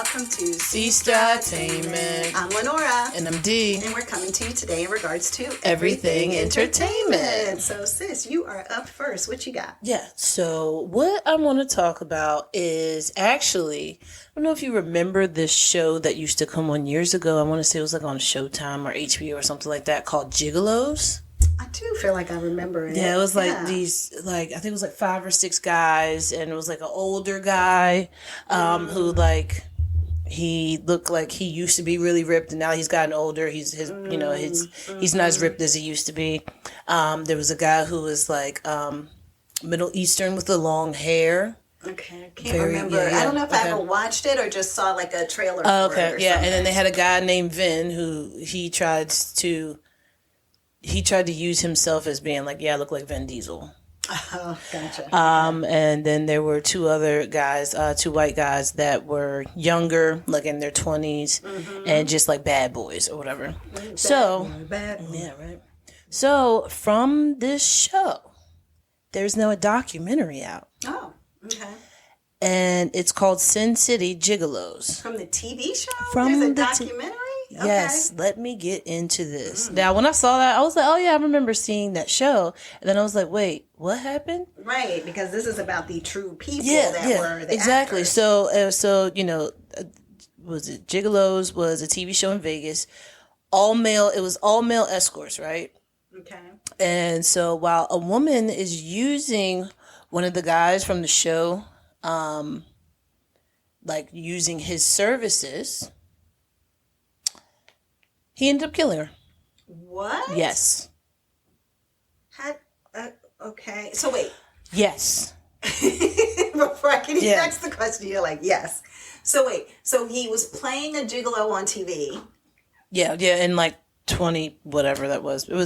welcome to Sestra-Tainment. I'm Lenora. And I'm Dee. And we're coming to you today in regards to Everything entertainment. So sis, you are up first. What you got? Yeah, so what I want to talk about is actually, I don't know if you remember this show that used to come on years ago. I want to say it was like on Showtime or HBO or something like that called Gigolos. I do feel like I remember it. Yeah, it was like these, like, I think it was like 5 or 6 guys, and it was like an older guy who, like, he looked like he used to be really ripped, and now he's gotten older. He's not as ripped as he used to be. There was a guy who was like Middle Eastern with the long hair. Okay, I can't remember. Yeah. I don't know if I ever watched it or just saw like a trailer for it or yeah, something. And then they had a guy named Vin who he tried to use himself as being like, yeah, I look like Vin Diesel. Oh, gotcha. And then there were 2 other guys, 2 white guys that were younger, like in their 20s, and just like bad boys or whatever. Yeah, right. So from this show, there's now a documentary out. Oh, okay. And it's called Sin City Gigolos. From the TV show? From There's a the documentary? Yes, let me get into this. Now, when I saw that, I was like, oh, yeah, I remember seeing that show. And then I was like, wait, what happened? Right, because this is about the true people were the exactly. actors. So was it Gigolos was a TV show in Vegas. It was all male escorts, right? Okay. And so while a woman is using one of the guys from the show, like using his services, he ended up killing her. What? Yes. Okay. So wait. Yes. Before I can even ask the question, you're like, yes. So wait. So he was playing a gigolo on TV. Yeah, in like 20 whatever that was. It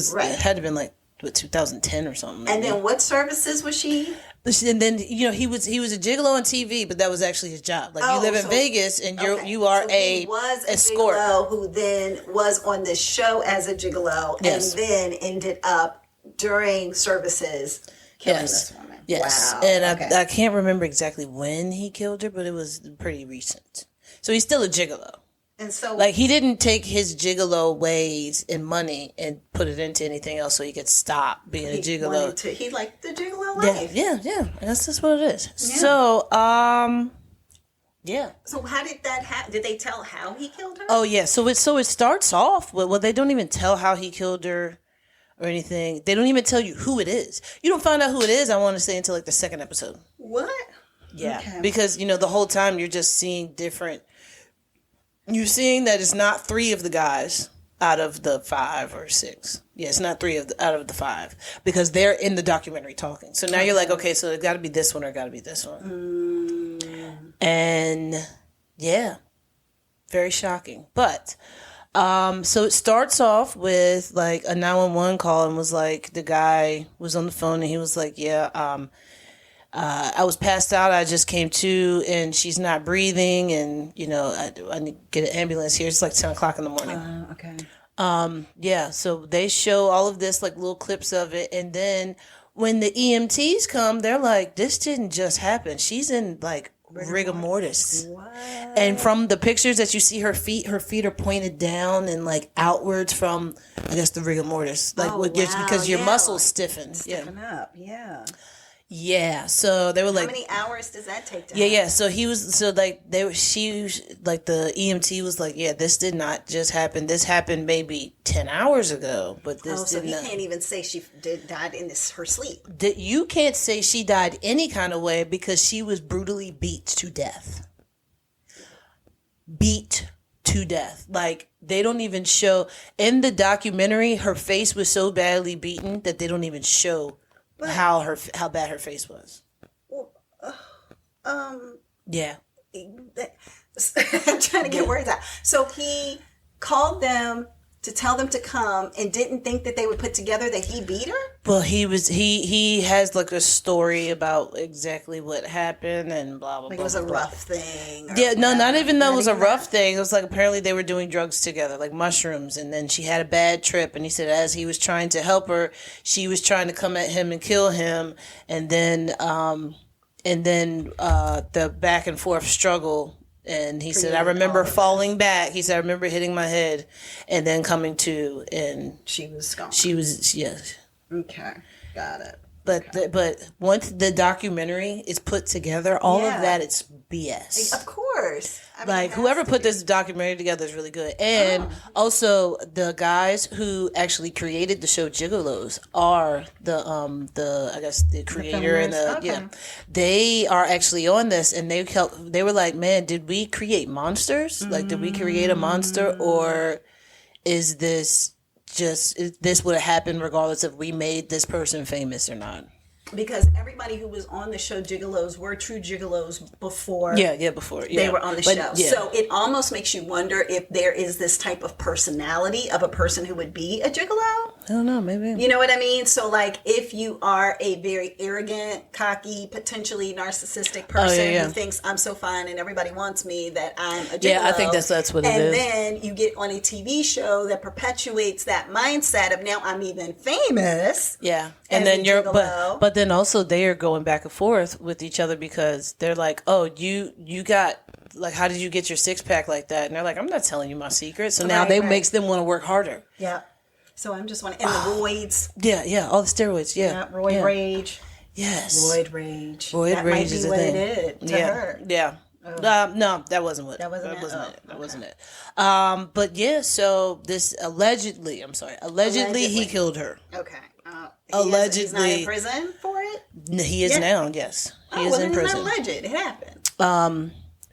had to have been like 2010 or something. And then what services was she? And then he was a gigolo on TV, but that was actually his job. Like you live in Vegas, and you are he was a escort gigolo who then was on this show as a gigolo, and then ended up during services killing this woman. Yes, wow. And I can't remember exactly when he killed her, but it was pretty recent. So he's still a gigolo. And so, like, he didn't take his gigolo ways and money and put it into anything else so he could stop being a gigolo. He liked the gigolo life. Yeah. I guess that's what it is. Yeah. So, So how did that happen? Did they tell how he killed her? Oh, yeah. So it starts off with, they don't even tell how he killed her or anything. They don't even tell you who it is. You don't find out who it is, I want to say, until like the 2nd episode. What? Yeah. Okay. Because, the whole time you're just seeing different... You're seeing that it's not 3 of the guys out of the 5 or 6. Yeah, it's not 3 out of the 5 because they're in the documentary talking. So now you're like, okay, so it got to be this one or it got to be this one. And yeah, very shocking. But so it starts off with like a 911 call and was like the guy was on the phone and he was like, I was passed out. I just came to, and she's not breathing, and I need to get an ambulance here. It's like 10 o'clock in the morning. Okay. So they show all of this, like little clips of it, and then when the EMTs come, they're like, "This didn't just happen. She's in like rigor mortis." What? And from the pictures that you see, her feet are pointed down and like outwards from, I guess, the rigor mortis, like because your muscles stiffen up. Yeah. Yeah, so they were like, how many hours does that take to happen? So he was, the EMT was like, yeah, this did not just happen. This happened maybe 10 hours ago, but this so he can't even say she died in her sleep. You can't say she died any kind of way because she was brutally beat to death. Like, they don't even show, in the documentary, her face was so badly beaten that they don't even show how bad her face was. Yeah. I'm trying to get words out. So he called them to tell them to come and didn't think that they would put together that he beat her? Well, he has like a story about exactly what happened and blah, blah, like blah. It was a blah. rough thing. Yeah, no, not even though it was a rough thing. It was like apparently they were doing drugs together, like mushrooms. And then she had a bad trip. And he said as he was trying to help her, she was trying to come at him and kill him. And then the back and forth struggle And he said, I remember falling back. He said, I remember hitting my head and then coming to, and she was gone. She was, yes. Okay, got it. But once the documentary is put together, all of that, it's BS. Of course. I mean, like, whoever put this documentary together is really good. And also, the guys who actually created the show Gigolos are I guess the creator and they are actually on this, and they were like, man, did we create monsters? Like, did we create a monster, or is this this would have happened regardless if we made this person famous or not? Because everybody who was on the show Gigolos were true Gigolos before. Before they were on the show. Yeah. So it almost makes you wonder if there is this type of personality of a person who would be a Gigolo. I don't know, maybe. You know what I mean? So, like, if you are a very arrogant, cocky, potentially narcissistic person who thinks I'm so fine and everybody wants me, that I'm a Gigolo. Yeah, I think that's what it is. And then you get on a TV show that perpetuates that mindset of now I'm even famous. Yeah. And then but then also they are going back and forth with each other because they're like, oh, you got, like, how did you get your six pack like that? And they're like, I'm not telling you my secret. So now makes them want to work harder. Yeah. So I'm just wondering, and the roids. Yeah, all the steroids. Yeah, roid rage. Yes. Roid rage. Roid that rage might be is a what thing. It is to her. Yeah. No, that wasn't what. That wasn't it. But yeah, so this allegedly he killed her. Okay. Allegedly, he's not in prison for it. He is now. Yes, he is in prison. It's not alleged. It happened.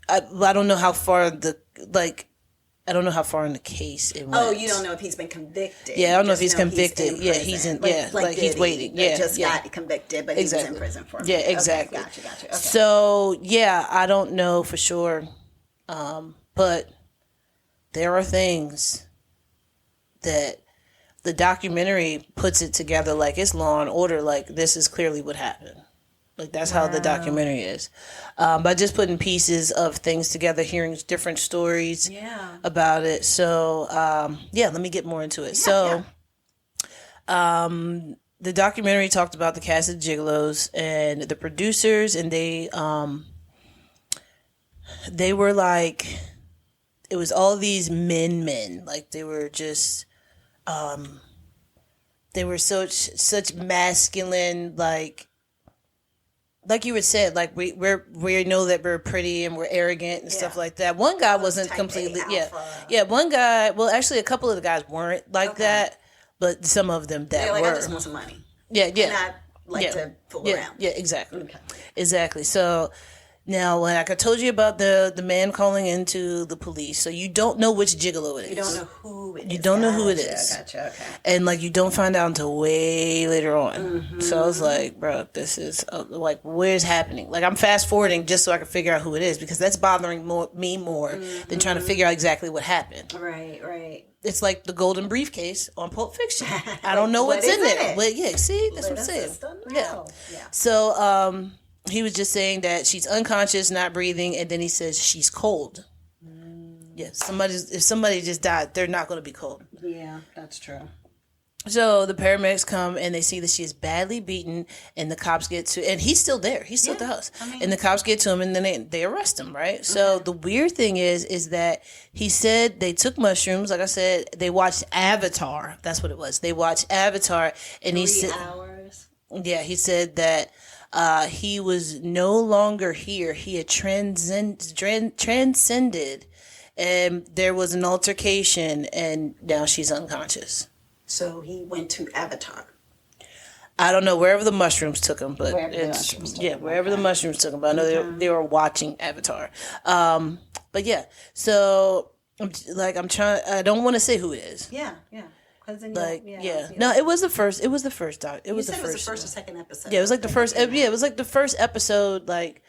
I don't know how far I don't know how far in the case it went. Oh, you don't know if he's been convicted. Yeah, I don't know if he's convicted. He's in. He's waiting. Got convicted, but he was in prison for a minute. Yeah, exactly. Okay, gotcha. Okay. So I don't know for sure, but there are things that the documentary puts it together like it's Law and Order. Like, this is clearly what happened. Like, that's how the documentary is. By just putting pieces of things together, hearing different stories about it. So, let me get more into it. The documentary talked about the cast of Gigolos and the producers, and they were like, it was all these men. Like, they were just, they were such masculine, like you had said, like we know that we're pretty and we're arrogant and stuff like that. One guy wasn't completely, one guy, well, actually a couple of the guys weren't like that, but some of them that were. I just want some money. Yeah. And I like to fool around. Yeah, exactly. Okay. Exactly. So now, like I told you about the man calling into the police, so you don't know which Gigolo it is. You don't know who it is. You don't know who it is. Gotcha, okay. And, like, you don't find out until way later on. Mm-hmm. So I was like, bro, this is, like, where's happening? Like, I'm fast-forwarding just so I can figure out who it is, because that's bothering me more than trying to figure out exactly what happened. Right. It's like the golden briefcase on Pulp Fiction. I don't know what's in there. But, see, that's what I'm saying. Yeah. So, he was just saying that she's unconscious, not breathing, and then he says she's cold. Yeah, if somebody just died, they're not going to be cold. Yeah, that's true. So the paramedics come and they see that she is badly beaten, and the cops get to, and he's still there. He's still at the house. And the cops get to him, and then they arrest him, right? So the weird thing is that he said they took mushrooms. Like I said, they watched Avatar. That's what it was. They watched Avatar, and 3 he said, hours. Yeah, he said that he was no longer here. He had transcended, and there was an altercation, and now she's unconscious. So he went to Avatar. I don't know, wherever the mushrooms took him, but wherever the mushrooms took him. But I know they were watching Avatar. But yeah, so I'm trying. I don't want to say who it is. Yeah. No, it was the first. It was the first. It was the first. It was the first or second episode. Yeah, it was like the first. It was like the first episode. Like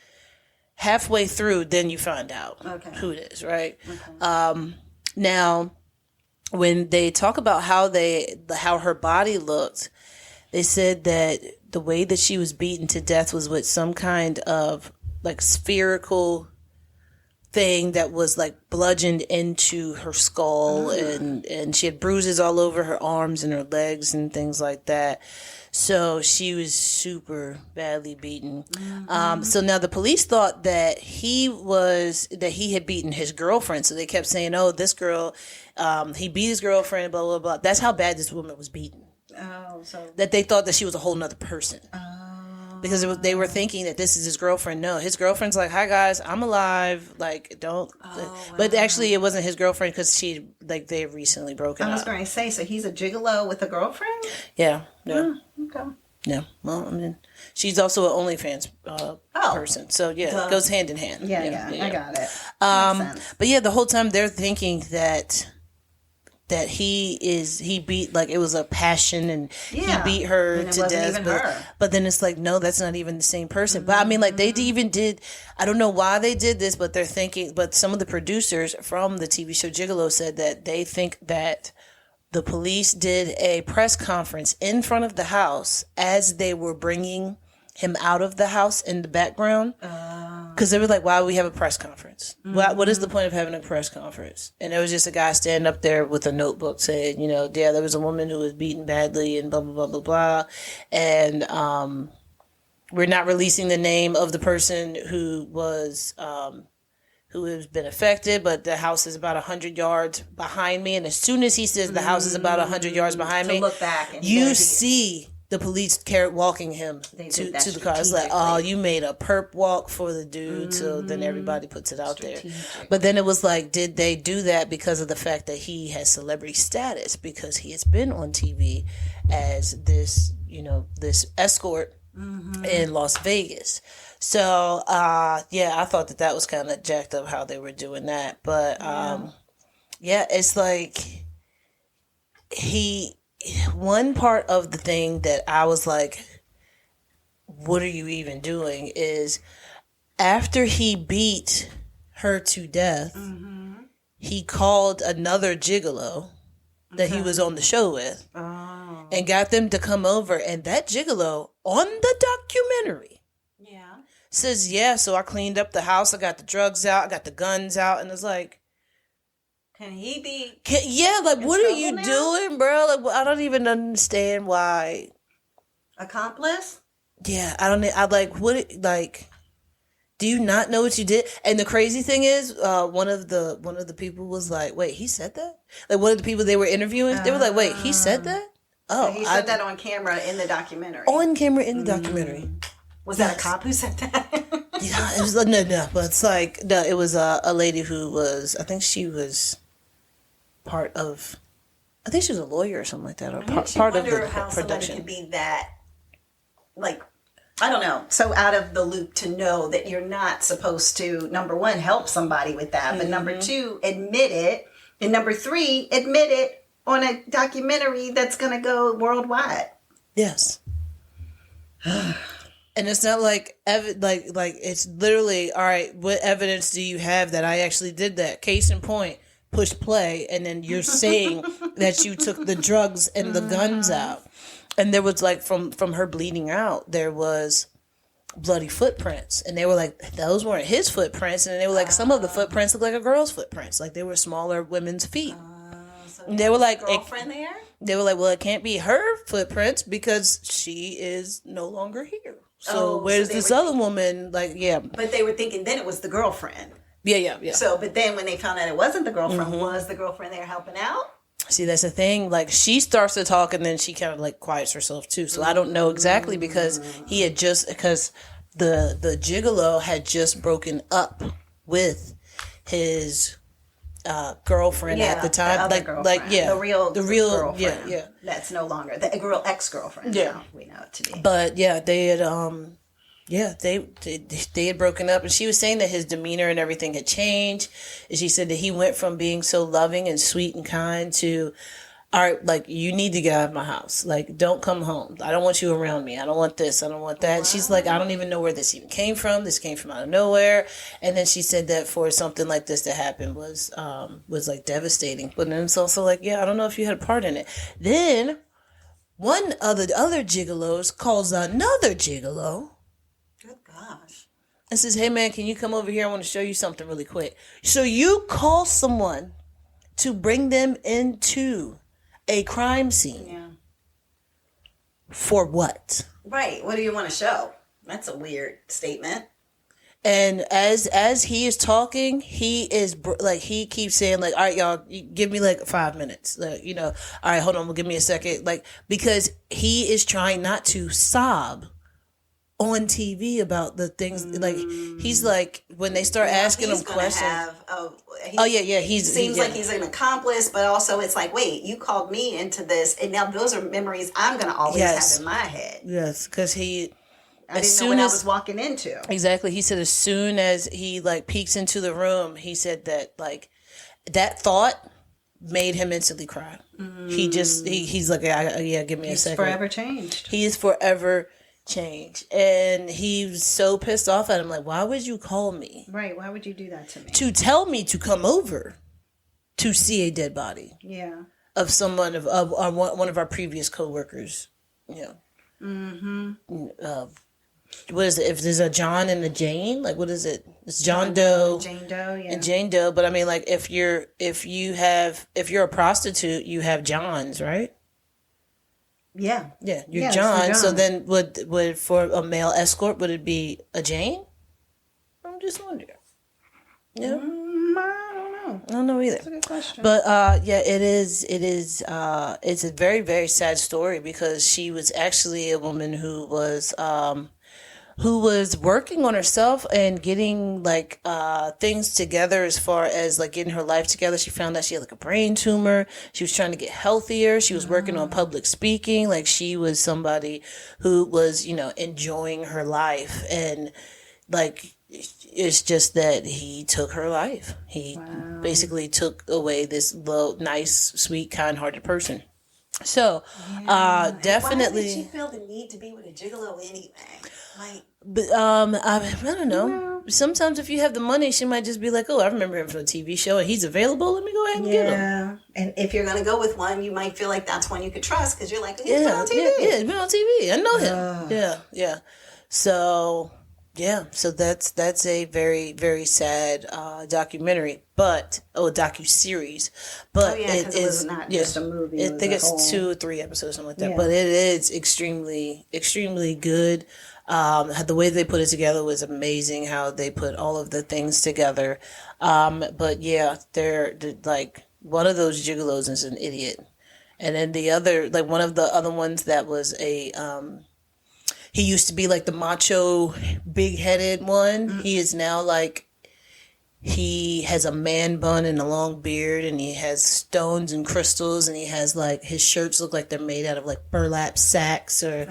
halfway through, then you find out who it is, right? Okay. Now, when they talk about how her body looked, they said that the way that she was beaten to death was with some kind of like spherical thing that was like bludgeoned into her skull, and she had bruises all over her arms and her legs and things like that. So she was super badly beaten. So now the police thought that he had beaten his girlfriend. So they kept saying, "Oh, this girl, he beat his girlfriend." Blah blah blah. That's how bad this woman was beaten. Oh, so that they thought that she was a whole nother person. Because they were thinking that this is his girlfriend. No, his girlfriend's like, "Hi guys, I'm alive." Like, don't. But actually, it wasn't his girlfriend because they had recently broken up. I was going to say, so he's a gigolo with a girlfriend? Yeah. Okay. Yeah. Well, I mean, she's also an OnlyFans person, so yeah, it goes hand in hand. Yeah. I got it. Makes sense. But yeah, the whole time they're thinking that he beat, like, it was a passion, and he beat her to death. But then it's like, no, that's not even the same person. But I mean, like, they even did, I don't know why they did this, but they're thinking, but some of the producers from the TV show Gigolo said that they think that the police did a press conference in front of the house as they were bringing him out of the house in the background. Because they were like, why would we have a press conference? What is the point of having a press conference? And there was just a guy standing up there with a notebook saying, there was a woman who was beaten badly and blah, blah, blah, blah, blah. And we're not releasing the name of the person who has been affected, but the house is about 100 yards behind me. And as soon as he says the house is about 100 yards behind me, look back and you see the police walking him to the car. It's like, oh, you made a perp walk for the dude. So then everybody puts it out there. But then it was like, did they do that because of the fact that he has celebrity status? Because he has been on TV as this, this escort in Las Vegas. So, I thought that was kind of jacked up how they were doing that. But, it's like one part of the thing that I was like, what are you even doing, is after he beat her to death, he called another gigolo that he was on the show with and got them to come over. And that gigolo on the documentary says, so I cleaned up the house. I got the drugs out. I got the guns out. And it's like, can he be? What are you doing, bro? Like, I don't even understand why. Accomplice? Yeah, I don't. Do you not know what you did? And the crazy thing is, one of the people was like, "Wait, he said that?" Like, one of the people they were interviewing, they were like, "Wait, he said that?" Oh, so he said that on camera in the documentary. On camera in the documentary. Was that a cop who said that? Yeah, it was no, but it's like it was a lady who was, I think she was part of, I think she was a lawyer or something like that, or part of the how production. Could be that, like, I don't know, so out of the loop to know that you're not supposed to, number one, help somebody with that, but number two, admit it, and number three, admit it on a documentary that's going to go worldwide. Yes. And it's not like it's literally, all right, what evidence do you have that I actually did that? Case in point, push play, and then you're saying that you took the drugs and the guns out. And there was, like, from her bleeding out, there was bloody footprints. And they were like, those weren't his footprints. And they were like, some of the footprints look like a girl's footprints. Like, they were smaller women's feet. So and they were like, girlfriend there? They were like, well, it can't be her footprints because she is no longer here. So where's this other woman? Like, yeah. But they were thinking then it was the girlfriend. Yeah. So, but then when they found out it wasn't the girlfriend, was the girlfriend there helping out? See, that's the thing. Like, she starts to talk and then she kind of, like, quiets herself too. So I don't know exactly because the gigolo had just broken up with his girlfriend at the time, the real girlfriend. Yeah. That's no longer the girl ex-girlfriend. Yeah, now we know it to be. But they had they had broken up, and she was saying that his demeanor and everything had changed. And she said that he went from being so loving and sweet and kind to, all right, like, you need to get out of my house. Like, don't come home. I don't want you around me. I don't want this. I don't want that. Wow. She's like, I don't even know where this even came from. This came from out of nowhere. And then she said that for something like this to happen was like devastating. But then it's also like, I don't know if you had a part in it. Then one of the other gigolos calls another gigolo. Good gosh. and says, hey man, can you come over here? I want to show you something really quick. So you call someone to bring them into a crime scene. Yeah. For what? Right. What do you want to show? That's a weird statement. And as he is talking, he is like, he keeps saying like, all right, y'all, give me like 5 minutes. Like, you know, all right, hold on, give me a second. Like, because he is trying not to sob on TV about the things. Like, he's like, when they start asking him questions. He seems like he's an accomplice, but also it's like, wait, you called me into this, and now those are memories I'm going to always have in my head. Yes, because I didn't know what I was walking into. Exactly. He said as soon as he like peeks into the room, he said that like that thought made him instantly cry. He's like, yeah, give me a second. He's forever changed. He is forever changed. And he was so pissed off at him. Like, why would you call me? Right. Why would you do that to me? To tell me to come over to see a dead body. Yeah. Of someone of one of our previous coworkers. Yeah. What is it? If there's a John and a Jane, like what is it? It's John Doe, Jane Doe, yeah, and Jane Doe. But I mean, like if you're a prostitute, you have Johns, right? Yeah, you're John. So then, would for a male escort, would it be a Jane? I'm just wondering. Yeah, I don't know either. That's a good question. But it is. It's a very, very sad story because she was actually a woman who was working on herself and getting like things together as far as like getting her life together. She found out she had like a brain tumor. She was trying to get healthier. She was working on public speaking. Like she was somebody who was, enjoying her life. And like, it's just that he took her life. He basically took away this little, nice, sweet, kind-hearted person. So, definitely. Why did she feel the need to be with a gigolo anyway? But I don't know. Sometimes if you have the money, she might just be like, "Oh, I remember him from a TV show, and he's available. Let me go ahead and get him." Yeah, and if you're gonna go with one, you might feel like that's one you could trust because you're like, "He's been on TV. Yeah, he's been on TV. I know him." Yeah. So that's a very, very sad documentary, docu-series. But it was not just a movie. I think it's 2 or 3 episodes, something like that. Yeah. But it is extremely, extremely good. The way they put it together was amazing. How they put all of the things together. But yeah, they're like one of those gigolos is an idiot, and then the other, like one of the other ones that was a he used to be like the macho, big-headed one. Mm-hmm. He is now like, he has a man bun and a long beard, and he has stones and crystals, and he has like, his shirts look like they're made out of like burlap sacks, or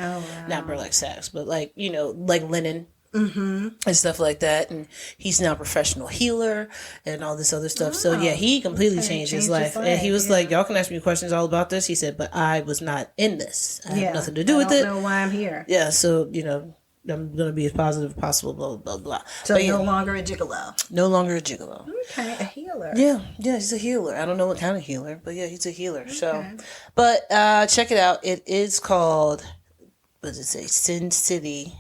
not burlap sacks, but like, like linen. Mm-hmm. And stuff like that. And he's now a professional healer and all this other stuff. So yeah, he completely changed his life. And he was like, y'all can ask me questions all about this. He said, but I was not in this. I have nothing to do with it. I don't know why I'm here. Yeah, so I'm going to be as positive as possible, blah, blah, blah. So no longer a gigolo. No longer a gigolo. Okay, a healer. Yeah, he's a healer. I don't know what kind of healer, but yeah, he's a healer. Okay. So, but check it out. It is called, what does it say? Sin City.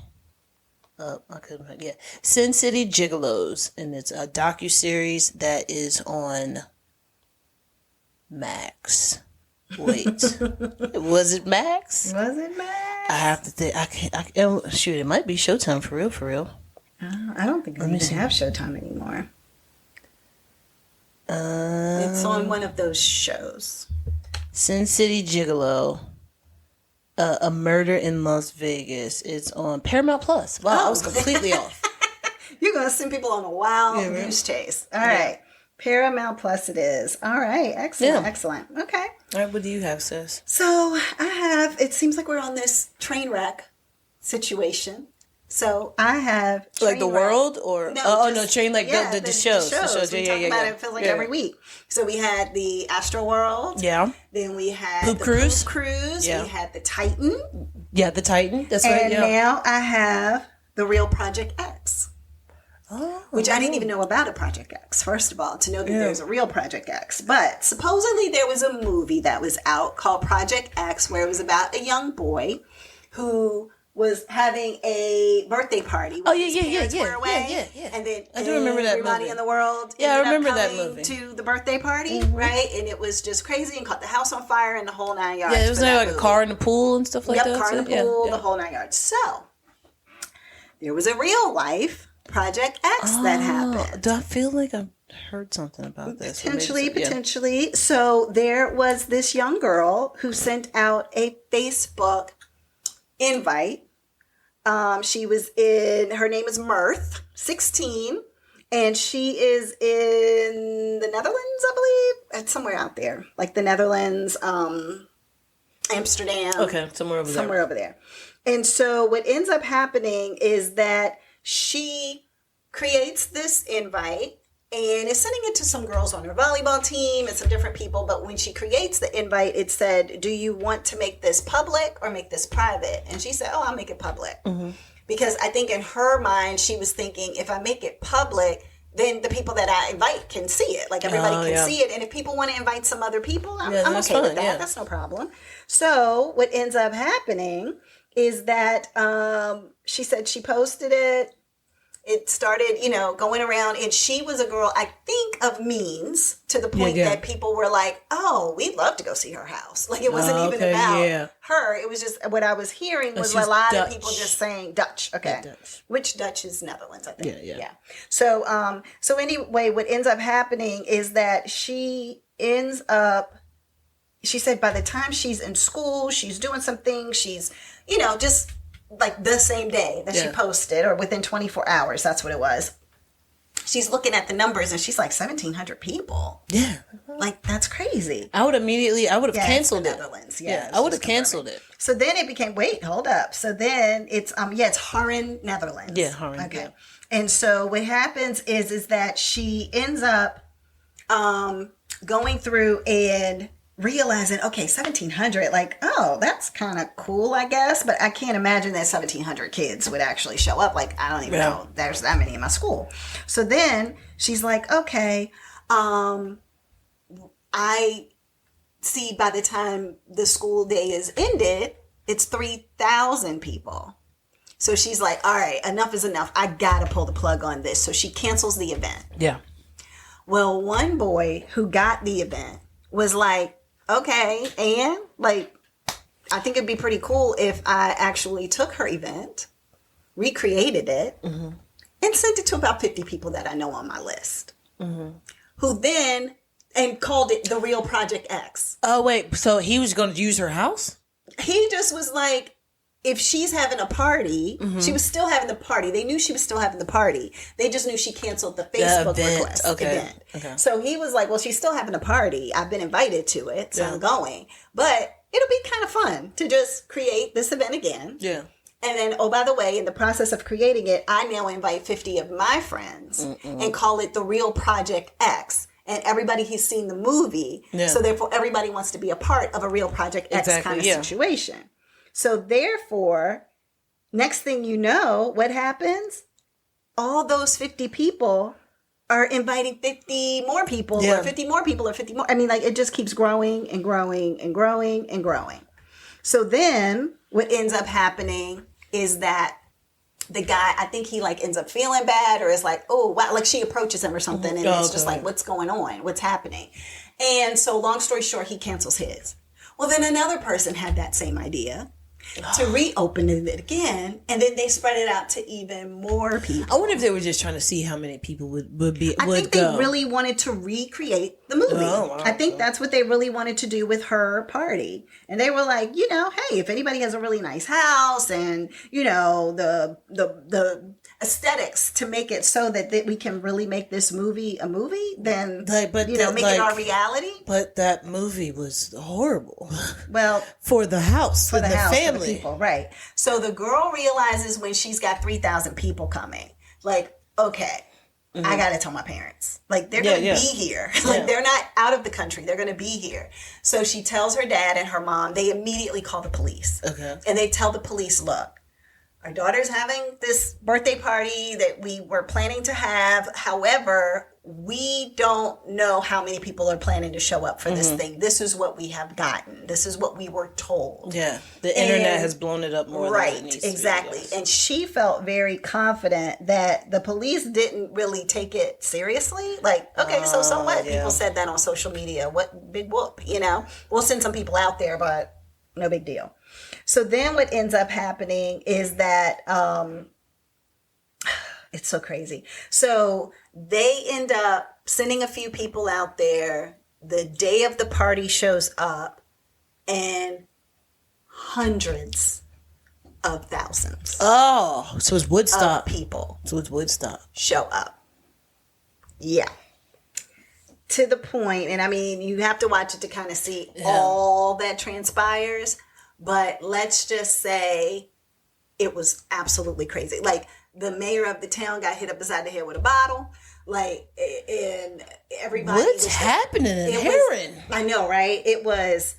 Sin City Gigolos, and it's a docu-series that is on Max. Wait, was it Max? Was it Max? I have to think. I can't. Shoot, it might be Showtime for real. I don't think they even have Showtime anymore. It's on one of those shows. Sin City Gigolo. A Murder in Las Vegas. It's on Paramount Plus. Wow, I was completely off. You're going to send people on a wild goose chase. All right. Paramount Plus it is. All right. Excellent. Okay. All right, what do you have, sis? So I have, it seems like we're on this Trainwreck situation. So I have like the world or train like the shows. The shows. We talk about it. It feels like every week. So we had the Astro World. Yeah. Then we had Poop Cruise. Yeah. We had the Titan. Yeah, the Titan. That's right. And now I have the Real Project X. Which I didn't even know about a Project X, first of all, to know that there's a real Project X. But supposedly there was a movie that was out called Project X where it was about a young boy who was having a birthday party. Oh, yeah. And then I do remember that everybody movie. in the world Yeah, I remember that coming movie. to the birthday party, right? And it was just crazy and caught the house on fire and the whole 9 yards. Yeah, it was for that like movie. a car in the pool and stuff like that. Car in the too. pool, Yeah. the whole 9 yards. So, there was a real life Project X that happened. Do I feel like I've heard something about this? Potentially. So there was this young girl who sent out a Facebook invite. She was her name is Mirth, 16, and she is in the Netherlands, I believe. It's somewhere out there, like the Netherlands, Amsterdam. Okay, somewhere over there. And so what ends up happening is that she creates this invite and is sending it to some girls on her volleyball team and some different people. But when she creates the invite, it said, do you want to make this public or make this private? And she said, I'll make it public. Mm-hmm. Because I think in her mind, she was thinking, if I make it public, then the people that I invite can see it. Like everybody can see it. And if people want to invite some other people, I'm okay with that. Yeah. That's no problem. So what ends up happening is that she said she posted it. It started, going around, and she was a girl, I think, of means, to the point that people were like, oh, we'd love to go see her house. Like, it wasn't even about her. It was just, what I was hearing was a lot of people just saying Dutch. Okay. Yeah, Dutch. Which Dutch is Netherlands, I think. Yeah. So anyway, what ends up happening is that she said by the time she's in school, she's doing some things, she's, just like the same day that she posted, or within 24 hours, that's what it was. She's looking at the numbers and she's like 1,700 people. Yeah. Like, that's crazy. I would have canceled it. Netherlands. Yeah, I would have canceled it. So then it became, wait, hold up. So then it's Harren, Netherlands. Yeah, Harren. Okay. Yeah. And so what happens is that she ends up going through and realizing, okay, 1,700, like, oh, that's kind of cool, I guess, but I can't imagine that 1,700 kids would actually show up. Like, I don't even know there's that many in my school. So then she's like, okay, I see by the time the school day is ended, it's 3,000 people. So she's like, all right, enough is enough. I gotta pull the plug on this. So she cancels the event. Yeah. Well, one boy who got the event was like, okay, and like, I think it'd be pretty cool if I actually took her event, recreated it, and sent it to about 50 people that I know on my list, who then, and called it the real Project X. Oh, wait, so he was going to use her house? He just was like, if she's having a party, she was still having the party. They knew she was still having the party. They just knew she canceled the Facebook request event. Okay. So he was like, well, she's still having a party. I've been invited to it, so I'm going. But it'll be kind of fun to just create this event again. Yeah. And then, oh, by the way, in the process of creating it, I now invite 50 of my friends and call it the real Project X. And everybody has seen the movie. Yeah. So therefore, everybody wants to be a part of a real Project X kind of situation. So therefore, next thing you know, what happens? All those 50 people are inviting 50 more people, or 50 more people, or 50 more. I mean, like, it just keeps growing and growing and growing and growing. So then what ends up happening is that the guy, I think he like ends up feeling bad, or is like, oh, wow, like she approaches him or something. And it's just like, what's going on? What's happening? And so long story short, he cancels his. Well, then another person had that same idea to reopen it again, and then they spread it out to even more people. I wonder if they were just trying to see how many people would I think they really wanted to recreate the movie. I think that's what they really wanted to do with her party. And they were like, hey, if anybody has a really nice house and, the aesthetics to make it so that we can really make this movie a movie, then, make it our reality. But that movie was horrible. Well, for the house, for the family. For the people, right. So the girl realizes when she's got 3,000 people coming, like, okay, I got to tell my parents. Like, they're going to be here. Like, they're not out of the country. They're going to be here. So she tells her dad and her mom. They immediately call the police. Okay. And they tell the police, look, our daughter's having this birthday party that we were planning to have. However, we don't know how many people are planning to show up for this thing. This is what we have gotten. This is what we were told. Yeah. The internet has blown it up more than it needs to. Exactly. Yes. And she felt very confident that the police didn't really take it seriously. Like, okay, so what? Yeah. People said that on social media. What big whoop, We'll send some people out there, but no big deal. So then what ends up happening is that it's so crazy. So they end up sending a few people out there. The day of the party shows up, and hundreds of thousands Oh, so it's Woodstock. of people So it's Woodstock. show up. Yeah. To the point, and I mean, you have to watch it to kind of see all that transpires, but let's just say it was absolutely crazy. Like, the mayor of the town got hit up beside the head with a bottle. Like, and everybody. What's happening in Heron? I know, right? It was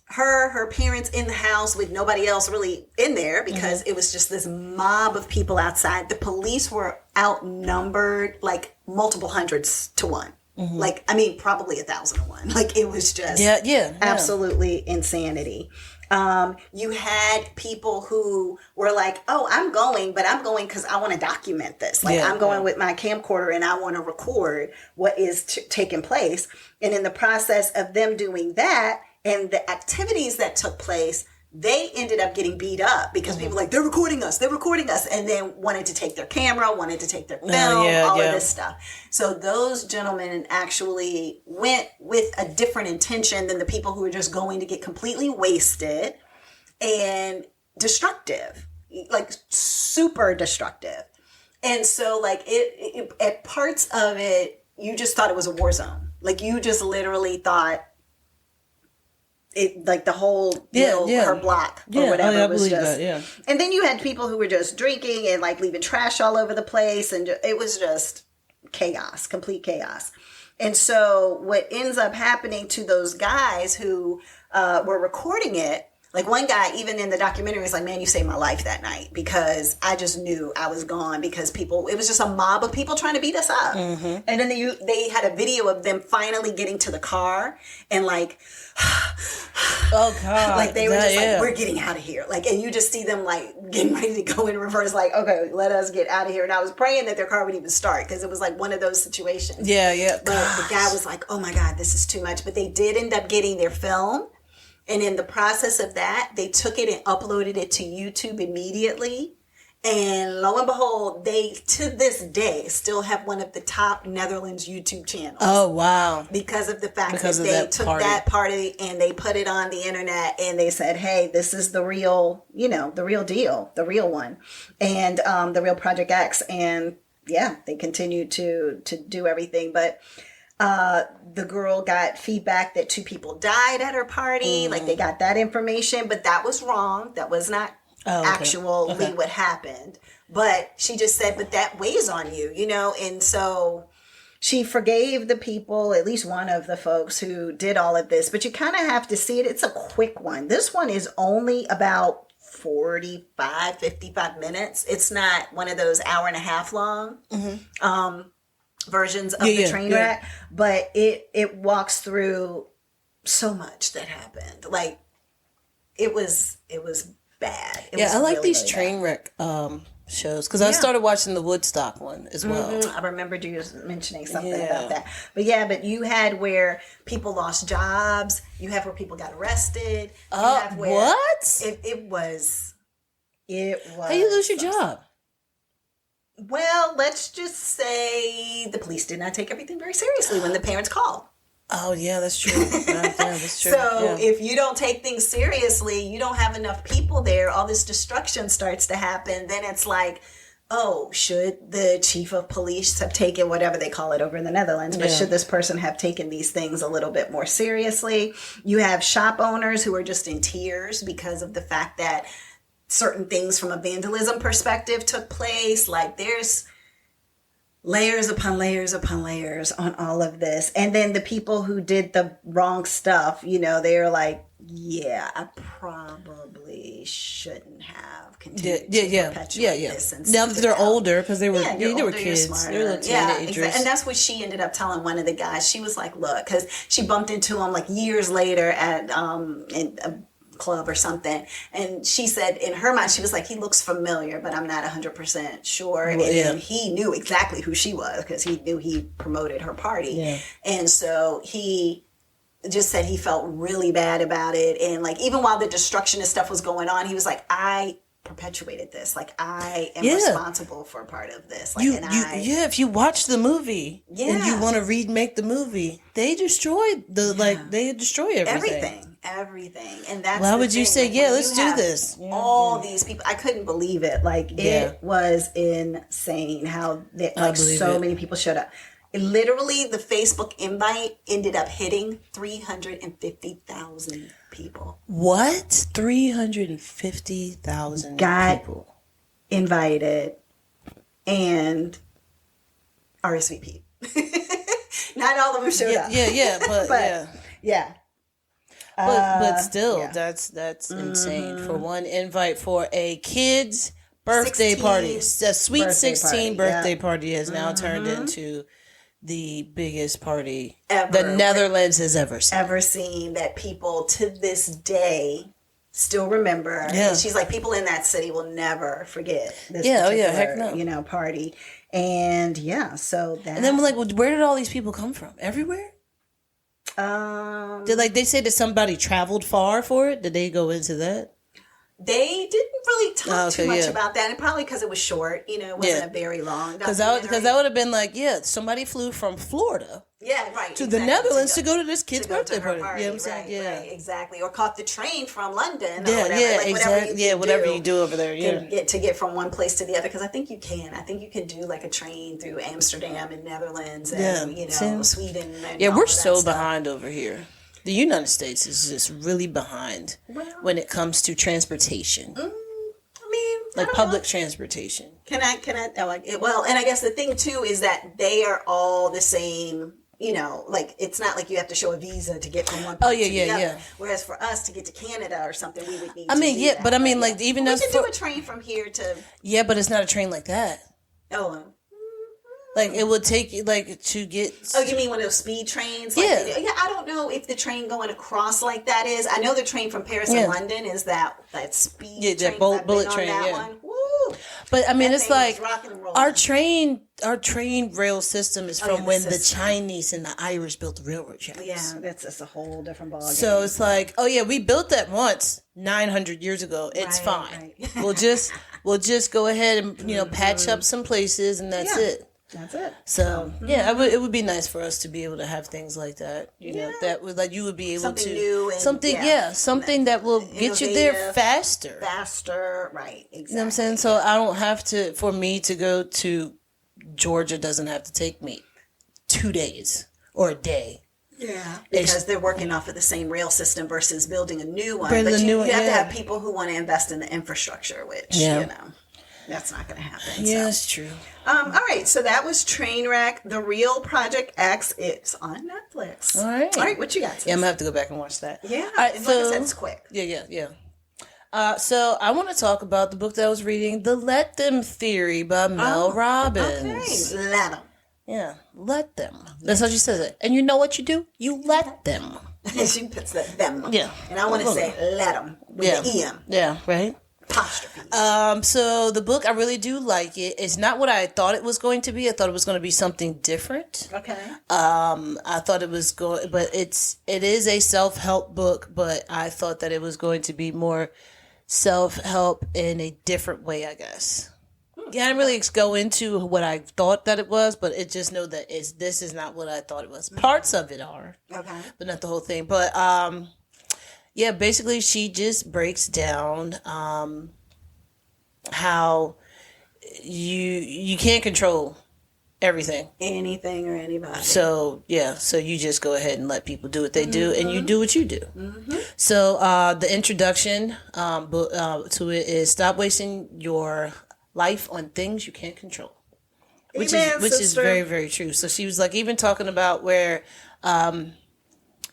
her parents in the house with nobody else really in there because it was just this mob of people outside. The police were outnumbered like multiple hundreds to one. Like, I mean, probably 1,000 to 1. Like, it was just absolutely insanity. You had people who were like, oh, I'm going, but I'm going because I want to document this. Like, I'm going with my camcorder and I want to record what is taking place. And in the process of them doing that and the activities that took place, they ended up getting beat up because people were like, they're recording us, and then wanted to take their camera, wanted to take their film, all of this stuff. So those gentlemen actually went with a different intention than the people who were just going to get completely wasted and destructive, like super destructive. And so like it at parts of it, you just thought it was a war zone. Like, you just literally thought it, like the whole her block or whatever was just and then you had people who were just drinking and like leaving trash all over the place, and it was just chaos, complete chaos. And so what ends up happening to those guys who were recording it, like one guy even in the documentary was like, man, you saved my life that night because I just knew I was gone because it was just a mob of people trying to beat us up. And then they had a video of them finally getting to the car and like, oh God, like they were just like, we're getting out of here. Like, and you just see them like getting ready to go in reverse, like, okay, let us get out of here. And I was praying that their car would even start because it was like one of those situations. But the guy was like, oh my God, this is too much. But they did end up getting their film. And in the process of that, they took it and uploaded it to YouTube immediately. And lo and behold, they, to this day, still have one of the top Netherlands YouTube channels. Oh, wow. Because of the fact that they took that party and they put it on the internet and they said, hey, this is the real, the real deal, the real one. And the real Project X. And yeah, they continue to do everything. But the girl got feedback that 2 people died at her party. Like, they got that information, but that was wrong. That was not actually what happened. But she just said, but that weighs on you, and so she forgave the people, at least one of the folks who did all of this, but you kind of have to see it. It's a quick one. This one is only about 45, 55 minutes. It's not one of those hour and a half long. Versions of the Trainwreck, but it walks through so much that happened. Like, it was bad. I like really, these Trainwreck shows because I started watching the Woodstock one as well. I remember you mentioning something about that. But you had where people lost jobs. You have where people got arrested. What? It was. How you lose your job? Well, let's just say the police did not take everything very seriously when the parents called. Oh, yeah, that's true. That's true. So if you don't take things seriously, you don't have enough people there, all this destruction starts to happen. Then it's like, oh, should the chief of police have taken whatever they call it over in the Netherlands, but should this person have taken these things a little bit more seriously? You have shop owners who are just in tears because of the fact that certain things from a vandalism perspective took place. Like, there's layers upon layers upon layers on all of this. And then the people who did the wrong stuff, they're like yeah, I probably shouldn't have Yeah, continued yeah, to yeah, perpetuate yeah. this. And Now that stick it they're out. older, because they were Yeah, you're they were older, you're kids, smarter. they were little Yeah, teenagers. exactly. And that's what she ended up telling one of the guys. She was like, "Look," because she bumped into him like years later at in a club or something, and she said in her mind she was like, "He looks familiar, but I'm not 100% sure." And then he knew exactly who she was because he knew he promoted her party, Yeah. and so he just said he felt really bad about it. And like, even while the destruction and stuff was going on, he was like, I perpetuated this. Like, I am responsible for a part of this. Like, If you watch the movie and you want to remake the movie, they destroyed they destroy everything. And that's why the would you thing. say, like, yeah, when let's you do have this? All these people, I couldn't believe it. Like, it was insane how so many people showed up. Literally, the Facebook invite ended up hitting 350,000 people. What? 350,000 people invited and RSVP. Not all of them showed up. But still, that's insane. For one invite for a kid's birthday party, a sweet 16 birthday party has now turned into the biggest party the Netherlands has ever seen. That people to this day still remember. Yeah. And she's like, people in that city will never forget this heck no. party. And so that. And then we're like, well, where did all these people come from? Everywhere? Did they say that somebody traveled far for it? Did they go into that? They didn't really talk too much about that, and probably because it was short. It wasn't a very long. Because that would have been like, somebody flew from Florida, to the Netherlands to go to this kid's birthday party. You know what I'm saying? Right, exactly. Or caught the train from London. Exactly. Whatever you do over there. To get from one place to the other, because I think you can. I think you can do like a train through Amsterdam and Netherlands and Sweden. And we're so behind over here. The United States is just really behind when it comes to transportation. Public transportation. Can I? Well, and I guess the thing too is that they are all the same. It's not like you have to show a visa to get from one place to the other. Whereas for us to get to Canada or something, we would need to do that. But even we can do a train from here to. Yeah, but it's not a train like that. Oh. It would take you to get. Oh, you mean one of those speed trains? I don't know if the train going across like that is. I know the train from Paris and London is that speed train. Bullet train. One. Woo! But it's like our train rail system is from when the Chinese and the Irish built the railroad tracks. Yeah, that's a whole different ballgame. So it's like, we built that once 900 years ago. It's fine. Right. We'll just go ahead and patch up some places, and that's it. That's it. So it would be nice for us to be able to have things like that. That would you would be able something to new and, something that will get you there faster. Right? Exactly. You know what I'm saying? So I don't have to. For me to go to Georgia doesn't have to take me 2 days or a day. Yeah, because they're working off of the same rail system versus building a new one. But you have to have people who want to invest in the infrastructure, which that's not going to happen. Yeah, that's true. All right, so that was Trainwreck, The Real Project X. It's on Netflix. All right, what you got? Yeah, I'm going to have to go back and watch that. Yeah, all right, so, like I said, it's quick. Yeah. So I want to talk about the book that I was reading, The Let Them Theory by Mel Robbins. Okay, let them. Yeah, let them. That's how she says it. And you know what you do? You let them. She puts the them. Yeah. And I want to say let them with the em. Yeah, right. Apostrophe. So the book, I really do like it. It's not what I thought it was going to be. I thought it was going to be something different. Okay. I thought it was but it is a self-help book, but I thought that it was going to be more self-help in a different way, I guess. Yeah, I didn't really go into what I thought that it was, but it just know that this is not what I thought it was. Parts of it are. Okay. But not the whole thing. But basically she just breaks down how you can't control everything, anything or anybody. So you just go ahead and let people do what they do, and you do what you do. Mm-hmm. So the introduction to it is stop wasting your life on things you can't control, which is very, very true. So she was like even talking about where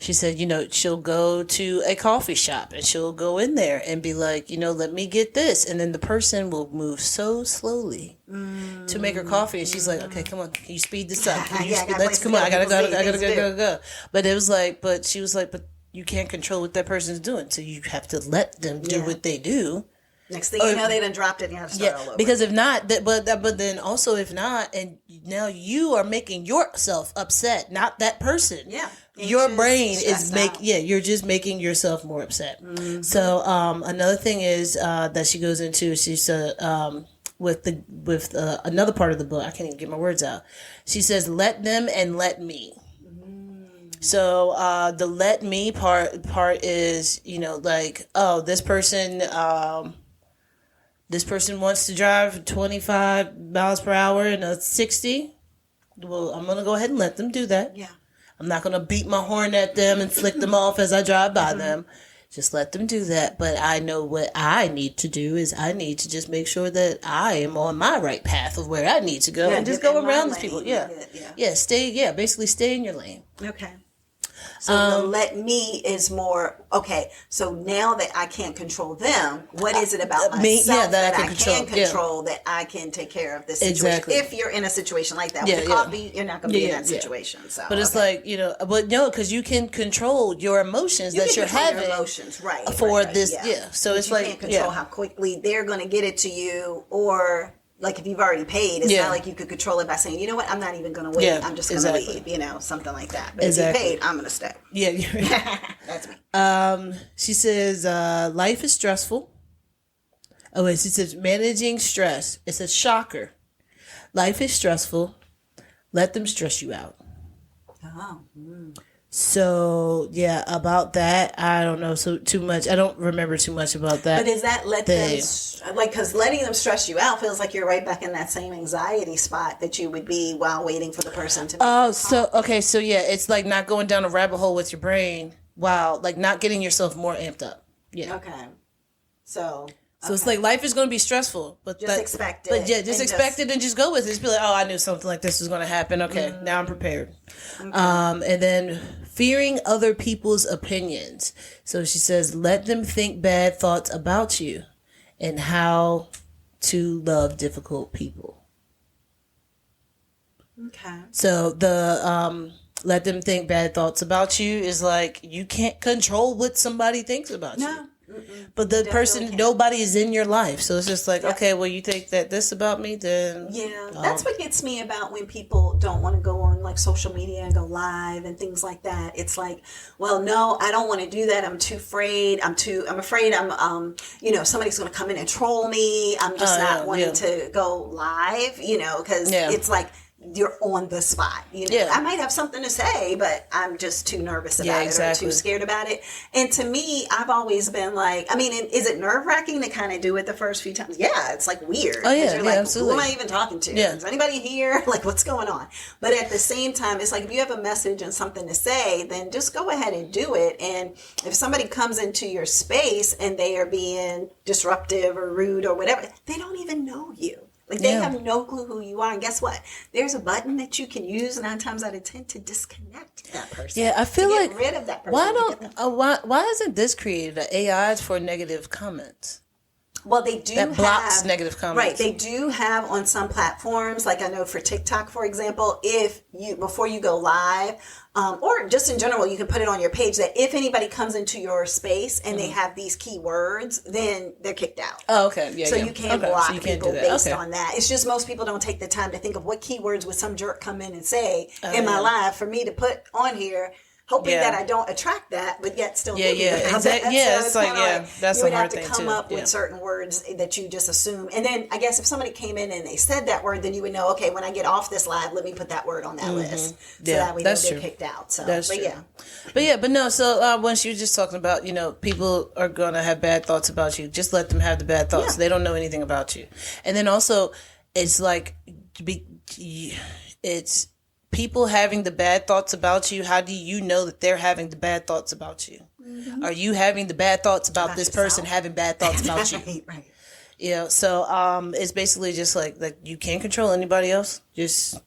She said, she'll go to a coffee shop and she'll go in there and be like, let me get this. And then the person will move so slowly to make her coffee. And she's like, okay, come on. Can you speed this up? Come on. I gotta go. But it was like, but she was like, but you can't control what that person's doing. So you have to let them do what they do. Next thing you know, they done dropped it and you have to start all over. Because if not, but then also if not, and now you are making yourself upset, not that person. Yeah. Your brain is you're just making yourself more upset. Mm-hmm. So another thing is that she goes into, she said with another part of the book, I can't even get my words out. She says, let them and let me. So the let me part is, like, oh, this person wants to drive 25 miles per hour and a 60. Well, I'm going to go ahead and let them do that. Yeah. I'm not going to beat my horn at them and flick them off as I drive by them. Just let them do that. But I know what I need to do is I need to just make sure that I am on my right path of where I need to go and just go around these people. Yeah. Basically stay in your lane. Okay. So the let me is more, okay, so now that I can't control them, what is it about myself that I can control that I can take care of this situation? Exactly. If you're in a situation like that with the coffee, you're not going to be in that situation. So, but it's like, but no, because you can control your emotions that you're having. Your emotions, right. For this, So it's like, you can't control how quickly they're going to get it to you, or like if you've already paid, it's not like you could control it by saying, you know what, I'm not even going to wait. I'm just going to leave, something like that. But if you paid, I'm going to stay. Yeah. That's me. She says, life is stressful. Oh, wait, she says, managing stress. It's a shocker. Life is stressful. Let them stress you out. Oh. So, about that, I don't know too much. I don't remember too much about that. But is that because letting them stress you out feels like you're right back in that same anxiety spot that you would be while waiting for the person to it's like not going down a rabbit hole with your brain while, like, not getting yourself more amped up. Yeah. Okay. So it's like life is going to be stressful, but just expect it. But just expect it and just go with it. Just be like, oh, I knew something like this was going to happen. Okay, now I'm prepared. Okay. And then fearing other people's opinions. So she says, let them think bad thoughts about you and how to love difficult people. Okay. So the let them think bad thoughts about you is like you can't control what somebody thinks about you. But the person, nobody is in your life. So it's just like, okay, well, you think that this about me, then... Yeah, that's what gets me about when people don't want to go on, like, social media and go live and things like that. It's like, well, no, I don't want to do that. I'm too afraid. I'm afraid somebody's going to come in and troll me. I'm just not wanting to go live, because it's like... you're on the spot. I might have something to say, but I'm just too nervous about it or too scared about it. And to me, I've always been like, is it nerve-wracking to kind of do it the first few times? Yeah, it's like weird. Oh, yeah, you're like, absolutely. Who am I even talking to? Is anybody here? Like, what's going on? But at the same time, it's like if you have a message and something to say, then just go ahead and do it. And if somebody comes into your space and they are being disruptive or rude or whatever, they don't even know you. Like, they have no clue who you are. And guess what? There's a button that you can use 9 times out of 10 to disconnect that person. Yeah, I feel like... get rid of that person. Why isn't this created? AI is for negative comments. Well, they do that blocks negative comments. Right. They do have on some platforms, like I know for TikTok, for example, before you go live, or just in general, you can put it on your page that if anybody comes into your space and they have these keywords, then they're kicked out. Oh, okay. Yeah. So you can't block people based okay. on that. It's just most people don't take the time to think of what keywords would some jerk come in and say in my live for me to put on here. Hoping that I don't attract that, but yet still exactly. Yeah, so it's that's you would have to come up with certain words that you just assume. And then I guess if somebody came in and they said that word, then you would know, okay, when I get off this live, let me put that word on that list. So that we don't get kicked out. So that's true. But no, so when she was just talking about, people are going to have bad thoughts about you. Just let them have the bad thoughts. They don't know anything about you. And then also, it's like, it's people having the bad thoughts about you. How do you know that they're having the bad thoughts about you? Mm-hmm. Are you having the bad thoughts about this person having bad thoughts about you? Right. So it's basically just like you can't control anybody else. Just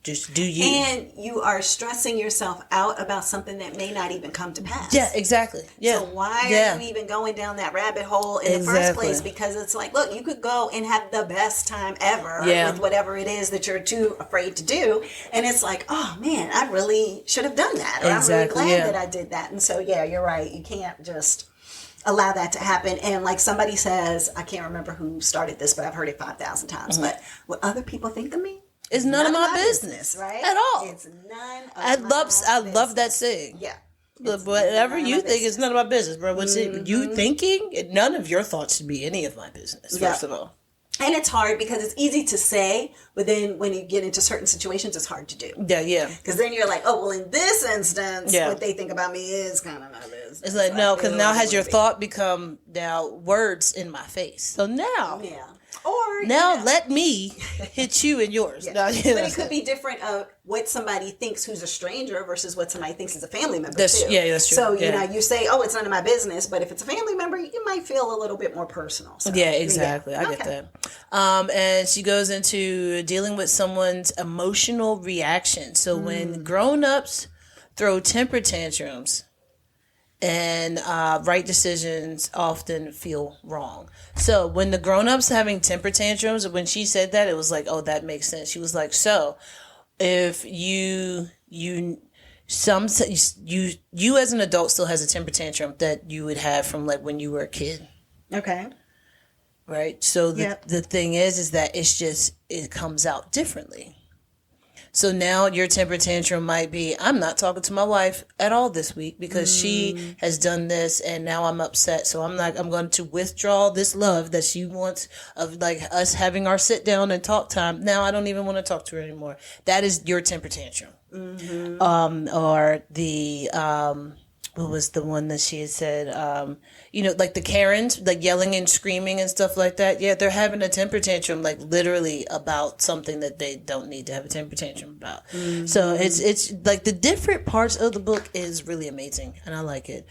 just do you. And you are stressing yourself out about something that may not even come to pass. Yeah, exactly. Yeah. So why are you even going down that rabbit hole in the first place? Because it's like, look, you could go and have the best time ever with whatever it is that you're too afraid to do. And it's like, oh man, I really should have done that. Or I'm really glad that I did that. And so, yeah, you're right. You can't just allow that to happen. And like somebody says, I can't remember who started this, but I've heard it 5,000 times. But what other people think of me, it's none of my business, right? At all. It's none of I love that saying. Yeah. Whatever you think is none of my business, bro. What's it? You thinking? None of your thoughts should be any of my business, first of all. And it's hard because it's easy to say, but then when you get into certain situations, it's hard to do. Yeah. Because then you're like, oh, well, in this instance, what they think about me is kind of my business. It's like, no, because now has your thought become now words in my face. So now. Yeah. Or now let me hit you in yours. Yeah. No, but it could be different of what somebody thinks who's a stranger versus what somebody thinks is a family member too. Yeah, that's true. So you know, you say, "Oh, it's none of my business," but if it's a family member, you might feel a little bit more personal. So, yeah, exactly. I get that. And she goes into dealing with someone's emotional reaction. So when grown-ups throw temper tantrums, and right decisions often feel wrong. So when the grown-ups having temper tantrums, when she said that, it was like, oh, that makes sense. She was like, so if you as an adult still has a temper tantrum that you would have from like when you were a kid. Okay. Right. So the thing is that it comes out differently. So now your temper tantrum might be, I'm not talking to my wife at all this week because she has done this and now I'm upset. So I'm going to withdraw this love that she wants of like us having our sit down and talk time. Now I don't even want to talk to her anymore. That is your temper tantrum. Or the, what was the one that she had said, like the Karens, like yelling and screaming and stuff like that. Yeah, they're having a temper tantrum, like literally about something that they don't need to have a temper tantrum about. So it's like the different parts of the book is really amazing, and I like it.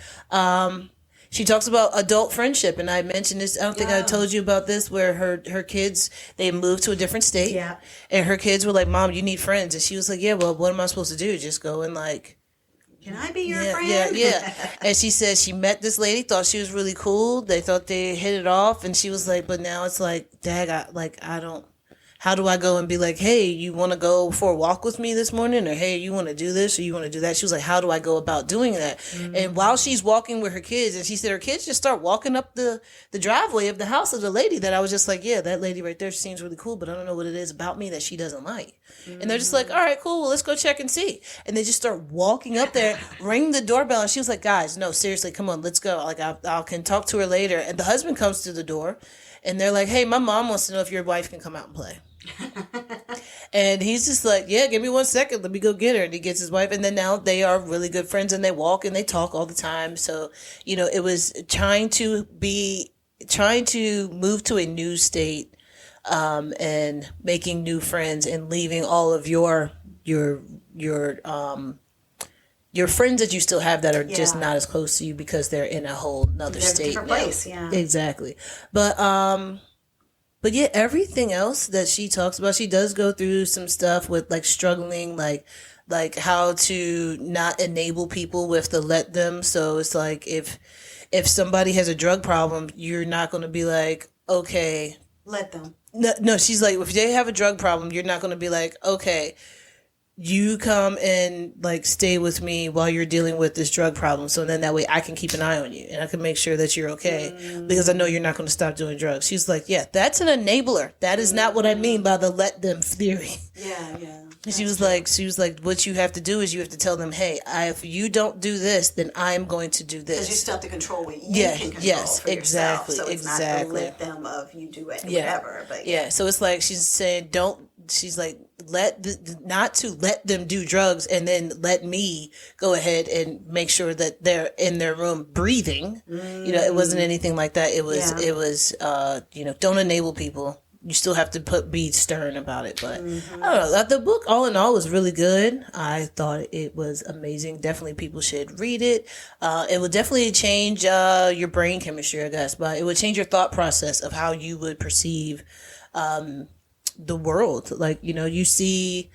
She talks about adult friendship, and I mentioned this. I don't think I told you about this, where her kids, they moved to a different state, and her kids were like, "Mom, you need friends," and she was like, "Yeah, well, what am I supposed to do? Just go and like." Can I be your friend? Yeah. And she said she met this lady, thought she was really cool. They thought they hit it off. And she was like, but now it's like, Dad, how do I go and be like, hey, you want to go for a walk with me this morning? Or, hey, you want to do this or you want to do that? She was like, how do I go about doing that? And while she's walking with her kids, and she said her kids just start walking up the driveway of the house of the lady that I was just like, yeah, that lady right there seems really cool, but I don't know what it is about me that she doesn't like. And they're just like, all right, cool, well, let's go check and see. And they just start walking up there, ring the doorbell. And she was like, guys, no, seriously, come on, let's go. Like, I can talk to her later. And the husband comes to the door, and they're like, hey, my mom wants to know if your wife can come out and play. And he's just like, yeah, give me 1 second, let me go get her. And he gets his wife, and then now they are really good friends, and they walk and they talk all the time. So it was trying to move to a new state, and making new friends and leaving all of your friends that you still have that are just not as close to you because they're in a whole nother state, different place. Yeah, exactly. But yeah, everything else that she talks about, she does go through some stuff with like struggling, like how to not enable people with the let them. So it's like if somebody has a drug problem, you're not going to be like, okay, let them. No, she's like, if they have a drug problem, you're not going to be like, okay, you come and like stay with me while you're dealing with this drug problem. So then that way I can keep an eye on you and I can make sure that you're okay because I know you're not going to stop doing drugs. She's like, yeah, that's an enabler. That is not what I mean by the let them theory. Yeah. And she was like, what you have to do is you have to tell them, hey, if you don't do this, then I'm going to do this. Because you still have to control what you can control for yourself. So it's not the let them of you do it, whatever. But so it's like she's saying, not to let them do drugs and then let me go ahead and make sure that they're in their room breathing. It wasn't anything like that. It was don't enable people. You still have to be stern about it. But I don't know. The book, all in all, was really good. I thought it was amazing. Definitely people should read it. It will definitely change your brain chemistry, I guess. But it would change your thought process of how you would perceive the world. Like, you see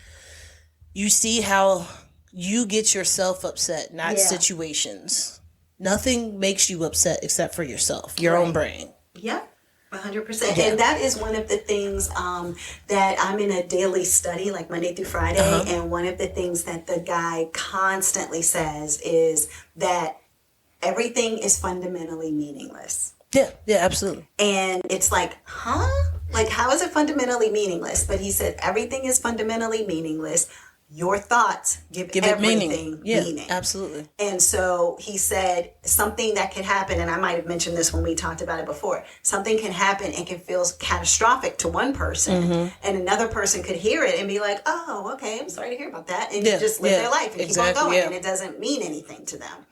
you see how you get yourself upset, not situations. Nothing makes you upset except for yourself, your own brain. Yep. 100%. And that is one of the things that I'm in a daily study, like Monday through Friday. And one of the things that the guy constantly says is that everything is fundamentally meaningless. Yeah, absolutely. And it's like, huh? Like, how is it fundamentally meaningless? But he said everything is fundamentally meaningless. Your thoughts give it meaning. meaning. Absolutely. And so he said something that could happen, and I might have mentioned this when we talked about it before, something can happen and can feel catastrophic to one person, and another person could hear it and be like, oh, okay, I'm sorry to hear about that. And just live their life and keep on going. And it doesn't mean anything to them.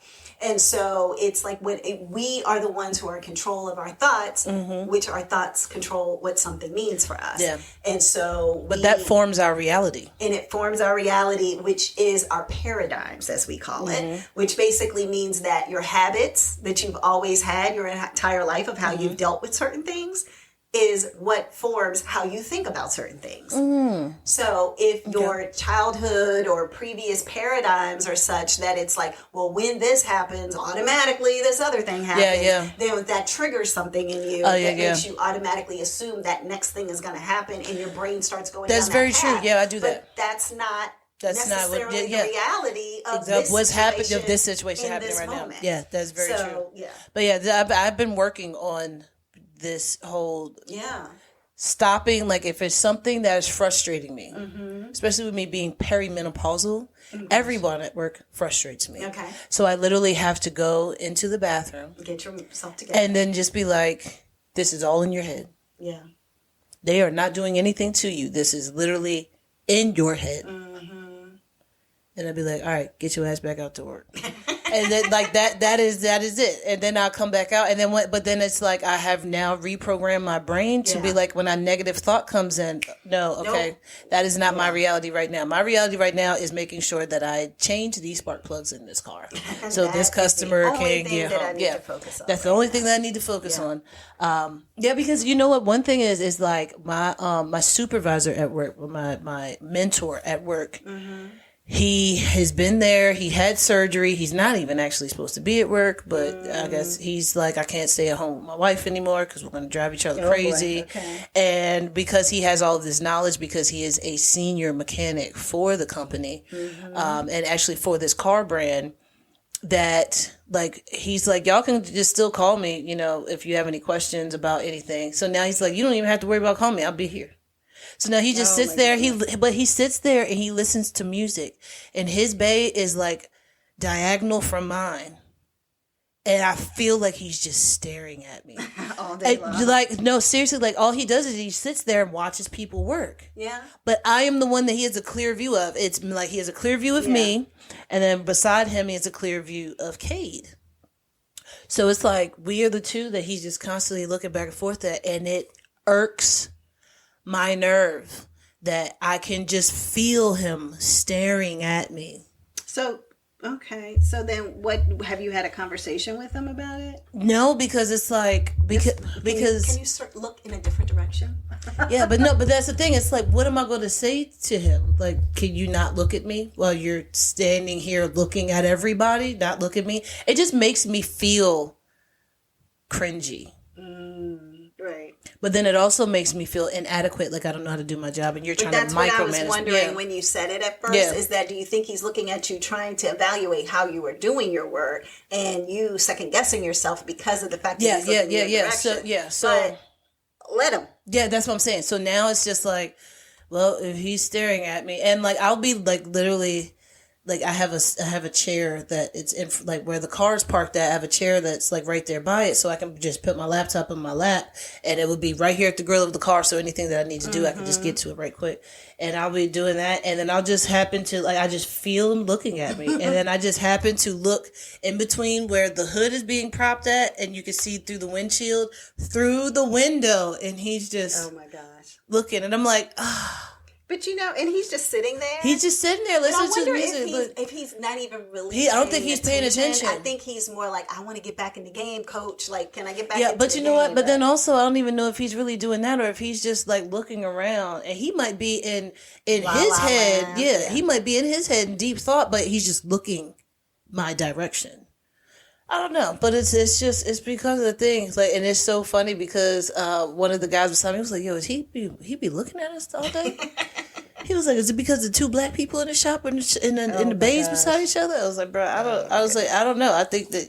And so it's like when we are the ones who are in control of our thoughts, which our thoughts control what something means for us. Yeah. And so but that forms our reality. And it forms our reality, which is our paradigms, as we call it, which basically means that your habits that you've always had your entire life of how you've dealt with certain things is what forms how you think about certain things. So if your childhood or previous paradigms are such that it's like, well, when this happens, automatically this other thing happens, then that triggers something in you that makes you automatically assume that next thing is going to happen, and your brain starts going That's down very that true. path. Yeah, I do that. But that's not necessarily the reality of this situation happening right moment. now. Yeah, that's very true. Yeah. But I've been working on this whole stopping, like if it's something that is frustrating me, especially with me being perimenopausal, everyone at work frustrates me. Okay. So I literally have to go into the bathroom, get yourself together, and then just be like, this is all in your head. Yeah. They are not doing anything to you. This is literally in your head. And I'd be like, all right, get your ass back out to work. And then like that is it. And then I'll come back out. And then but then it's like I have now reprogrammed my brain to be like, when a negative thought comes in, that is not my reality right now. My reality right now is making sure that I change these spark plugs in this car. So this customer can get home. That's the only thing that I need to focus on. Because you know what? One thing is like my supervisor at work, my mentor at work, he has been there. He had surgery. He's not even actually supposed to be at work, but I guess he's like, I can't stay at home with my wife anymore because we're going to drive each other crazy. Okay. And because he has all of this knowledge, because he is a senior mechanic for the company, and actually for this car brand, that like, he's like, y'all can just still call me, if you have any questions about anything. So now he's like, you don't even have to worry about calling me. I'll be here. So now he just sits there. He sits there and he listens to music, and his bay is like diagonal from mine, and I feel like he's just staring at me all day long. Like, no, seriously, like all he does is he sits there and watches people work. Yeah. But I am the one that he has a clear view of. It's like he has a clear view of me, and then beside him he has a clear view of Cade. So it's like we are the two that he's just constantly looking back and forth at, and it irks my nerve that I can just feel him staring at me. So, okay. So then what, have you had a conversation with him about it? No, because it's like, because can you look in a different direction? but that's the thing. It's like, what am I going to say to him? Like, can you not look at me while you're standing here looking at everybody? Not look at me. It just makes me feel cringy. Right. But then it also makes me feel inadequate, like I don't know how to do my job, and you're trying to micromanage. That's what I was wondering when you said it at first, is that do you think he's looking at you trying to evaluate how you are doing your work, and you second guessing yourself because of the fact that he's looking in your direction? So let him. Yeah, that's what I'm saying. So now it's just like, well, if he's staring at me, and like I'll be like literally, like I have a chair that it's in, like where the car's parked at. I have a chair that's like right there by it, so I can just put my laptop in my lap, and it would be right here at the grill of the car. So anything that I need to do, I can just get to it right quick. And I'll be doing that, and then I'll just happen to I just feel him looking at me, and then I just happen to look in between where the hood is being propped at, and you can see through the windshield, through the window, and he's just looking, and I'm like, ah. But and he's just sitting there. He's just sitting there listening to music. If he's not even really. I don't think he's paying attention. I think he's more like, I want to get back in the game, coach. Like, can I get back? Yeah, into but the you know game? what? But then also, I don't even know if he's really doing that or if he's just like looking around, and he might be in his head. Land. Yeah, he might be in his head in deep thought, but he's just looking my direction. I don't know, but it's because of the things like, and it's so funny because one of the guys was telling me, he was like, "Yo, is he be looking at us all day?" He was like, "Is it because the two black people in the shop and in the bays beside each other?" I was like, "Bro, I don't know. I think that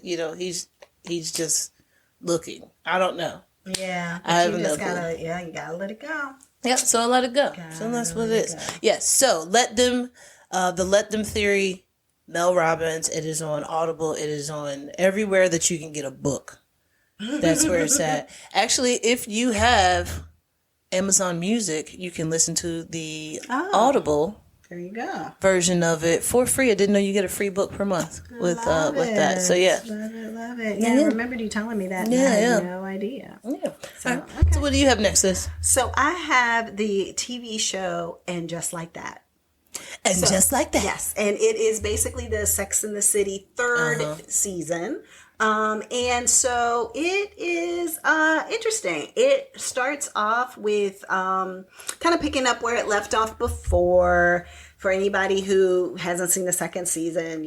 he's just looking. I don't know. Yeah, I you just gotta you gotta let it go. Yeah, so I let it go. So that's what it is. Yes. So let them theory. Mel Robbins. It is on Audible. It is on everywhere that you can get a book. That's where it's at. Actually, if you have Amazon Music, you can listen to the Audible There you go. version of it for free. I didn't know you get a free book per month with that. So yeah. Love it. Yeah, I remembered you telling me that. Yeah, I had no idea. Yeah. So, All right. So what do you have next, sis? So I have the TV show And Just Like That. And just like that. Yes, and it is basically the Sex and the City third season. And so it is interesting. It starts off with kind of picking up where it left off before. For anybody who hasn't seen the second season,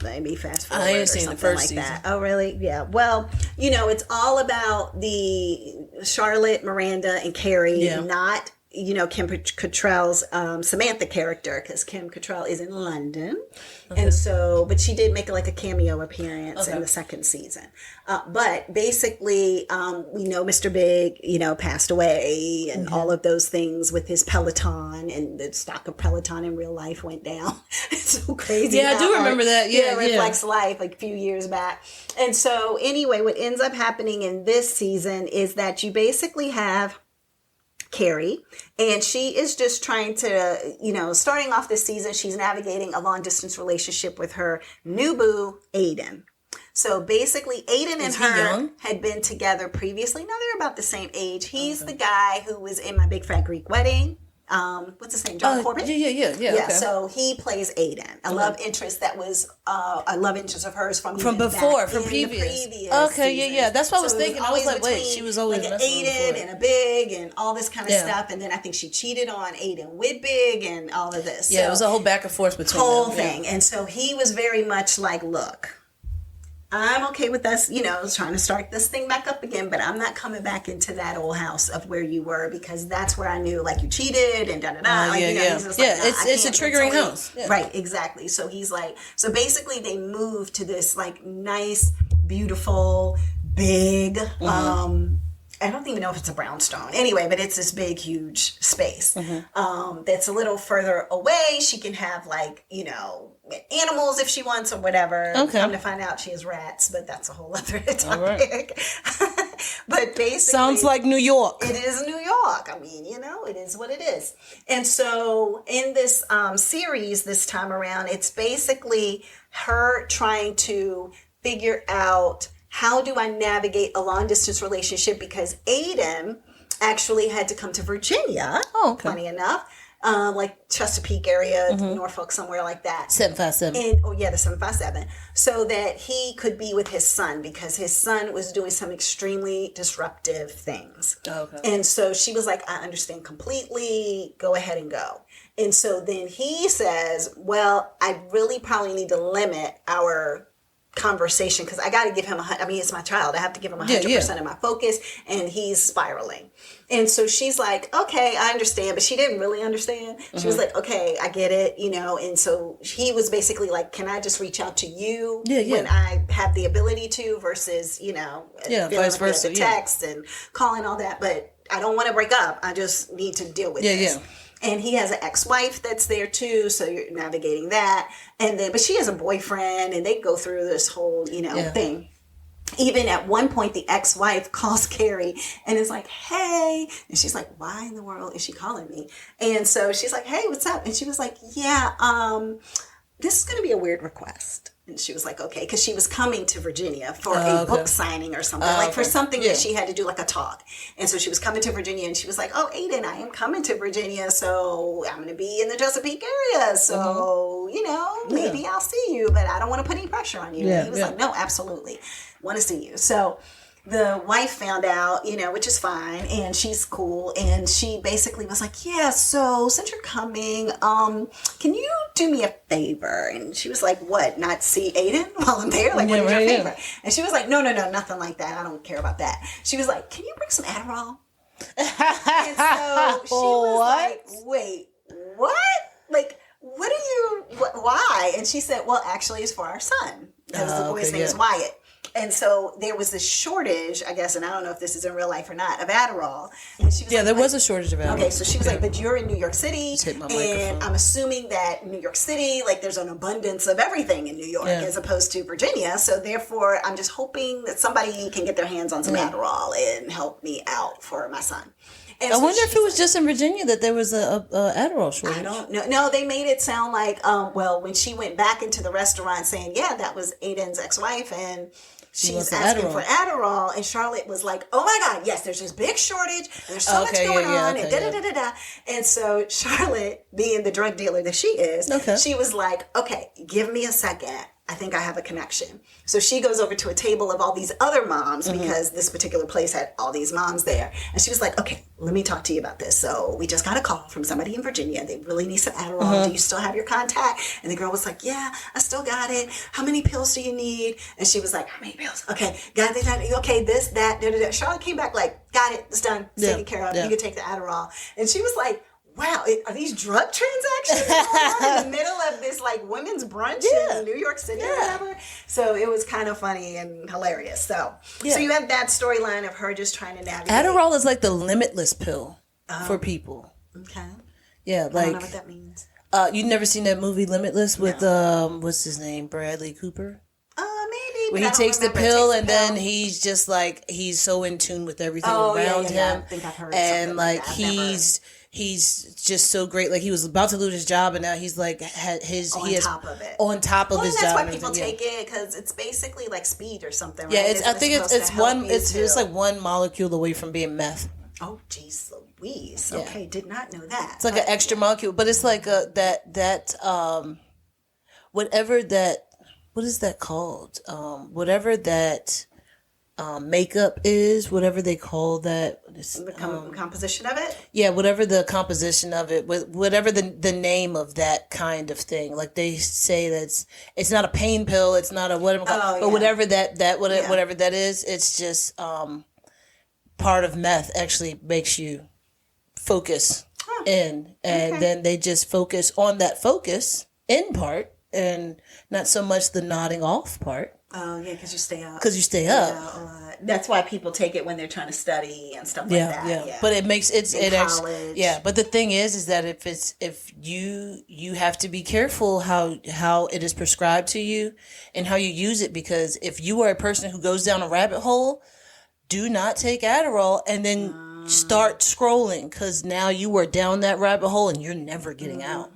maybe fast forward. I ain't seen the first season. That. Oh, really? Yeah. Well, it's all about the Charlotte, Miranda, and Carrie, not Kim Cattrall's Samantha character, because Kim Cattrall is in London. And so, but she did make like a cameo appearance in the second season. But basically, we know Mr. Big, passed away and all of those things with his Peloton, and the stock of Peloton in real life went down. It's so crazy. Yeah, I do remember that. Yeah, Reflex Life, like a few years back. And so anyway, what ends up happening in this season is that you basically have Carrie, and she is just trying to, starting off this season, she's navigating a long distance relationship with her new boo, Aiden. So basically, Aiden and her had been together previously. Now they're about the same age. He's the guy who was in My Big Fat Greek Wedding. What's his name? John Corbett? Yeah. Okay. So he plays Aiden, a love interest that was a love interest of hers from before, from previous. Okay, season. Yeah. That's what I was So thinking. I was like, wait, she was always like an messing Aiden with and a Big and all this kind of stuff, and then I think she cheated on Aiden with Big and all of this. Yeah, so, it was a whole back and forth between whole them. thing, and so he was very much like, look, I'm okay with us, trying to start this thing back up again, but I'm not coming back into that old house of where you were, because that's where I knew, like, you cheated and da-da-da. It's a triggering house. Yeah. Right, exactly. So he's like, so basically they moved to this, like, nice, beautiful, big, I don't even know if it's a brownstone. Anyway, but it's this big, huge space that's a little further away. She can have, like, animals if she wants or whatever. Okay. Come to find out she has rats, but that's a whole other topic. But basically, sounds like New York. It is New York. I mean, it is what it is. And so in this series this time around, it's basically her trying to figure out, how do I navigate a long distance relationship? Because Aiden actually had to come to Virginia, funny enough, like Chesapeake area, Norfolk, somewhere like that. 757. The 757. So that he could be with his son, because his son was doing some extremely disruptive things. Okay. And so she was like, I understand completely. Go ahead and go. And so then he says, well, I really probably need to limit our conversation, because I got to give him it's my child. I have to give him 100% of my focus, and he's spiraling. And so she's like, okay, I understand, but she didn't really understand. She was like, okay, I get it, and so he was basically like, can I just reach out to you when I have the ability to, versus, vice versa, text and calling, all that, but I don't want to break up. I just need to deal with this. Yeah. And he has an ex-wife that's there too, so you're navigating that. And then, but she has a boyfriend, and they go through this whole, thing. Even at one point, the ex-wife calls Carrie and is like, hey. And she's like, why in the world is she calling me? And so she's like, hey, what's up? And she was like, yeah, this is going to be a weird request. And she was like, okay, because she was coming to Virginia for a book signing or something, like for something that she had to do, like a talk. And so she was coming to Virginia, and she was like, oh, Aiden, I am coming to Virginia, so I'm going to be in the Chesapeake area. So, you know, maybe I'll see you, but I don't want to put any pressure on you. And he was like, no, absolutely. Want to see you. So the wife found out, you know, which is fine, and she's cool, and she basically was like, yeah, so since you're coming, can you do me a favor? And she was like, what, not see Aiden while I'm there? Like, what is your favor? And she was like, no, nothing like that. I don't care about that. She was like, can you bring some Adderall? And so she was like, wait, what? Like, what are you, why? And she said, well, actually, it's for our son, because the boy's name is Wyatt. And so there was this shortage, I guess, and I don't know if this is in real life or not, of Adderall. And she was there was a shortage of Adderall. Okay, so she was like, but you're in New York City, and I'm assuming that New York City, like, there's an abundance of everything in New York as opposed to Virginia. So therefore, I'm just hoping that somebody can get their hands on some Adderall and help me out for my son. And I wonder if it was just in Virginia that there was a Adderall shortage. I don't know. No, they made it sound like, well, when she went back into the restaurant saying, yeah, that was Aiden's ex-wife, and she's asking for Adderall, and Charlotte was like, oh my God, yes, there's this big shortage, and there's so much going on, and da-da-da-da-da. And so Charlotte, being the drug dealer that she is, she was like, okay, give me a second. I think I have a connection. So she goes over to a table of all these other moms, because this particular place had all these moms there. And she was like, okay, let me talk to you about this. So we just got a call from somebody in Virginia. They really need some Adderall. Do you still have your contact? And the girl was like, yeah, I still got it. How many pills do you need? And she was like, how many pills? Okay, got it. Okay, this, that, da-da-da. Charlotte came back like, got it. It's done. It's taken care of. You can take the Adderall. And she was like, wow, are these drug transactions going on in the middle of this, like, women's brunch in New York City or whatever? So it was kind of funny and hilarious. So you have that storyline of her just trying to navigate. Adderall is like the limitless pill for people. Okay. Yeah, like, I don't know what that means. You've never seen that movie Limitless with what's his name, Bradley Cooper? Maybe. Where he takes the pill and then he's just like, he's so in tune with everything around him. I think I've heard and like that. he's just so great. Like, he was about to lose his job, and now he's like on top of his job. That's why people take it, because it's basically like speed or something. Right? Yeah, I think it's just like one molecule away from being meth. Oh, geez, Louise. Okay, did not know that. It's like an extra molecule, but it's like whatever that. What is that called? Whatever that makeup is, whatever they call that. The composition of it? Yeah, whatever the composition of it, whatever the name of that kind of thing. Like, they say that it's not a pain pill, it's not a whatever, but whatever whatever that is, it's just part of meth actually makes you focus in, and then they just focus on that focus in part, and not so much the nodding off part. Oh, yeah, because you stay up. Yeah, that's why people take it when they're trying to study and stuff like that. Yeah. But it makes it college. actually, but the thing is that if you have to be careful how it is prescribed to you and how you use it, because if you are a person who goes down a rabbit hole, do not take Adderall and then start scrolling, because now you are down that rabbit hole and you're never getting out.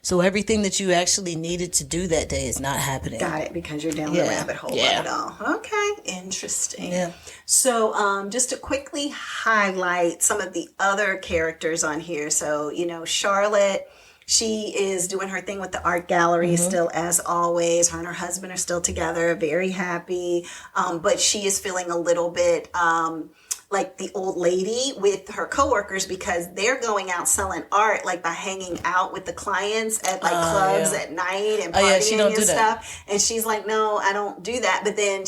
So everything that you actually needed to do that day is not happening. Got it, because you're down the rabbit hole of it all. Okay, interesting. Yeah. So just to quickly highlight some of the other characters on here. So, Charlotte, she is doing her thing with the art gallery still, as always. Her and her husband are still together, very happy. But she is feeling a little bit like the old lady with her coworkers, because they're going out selling art, like by hanging out with the clients at like clubs at night and partying and stuff. And she's like, no, I don't do that. But then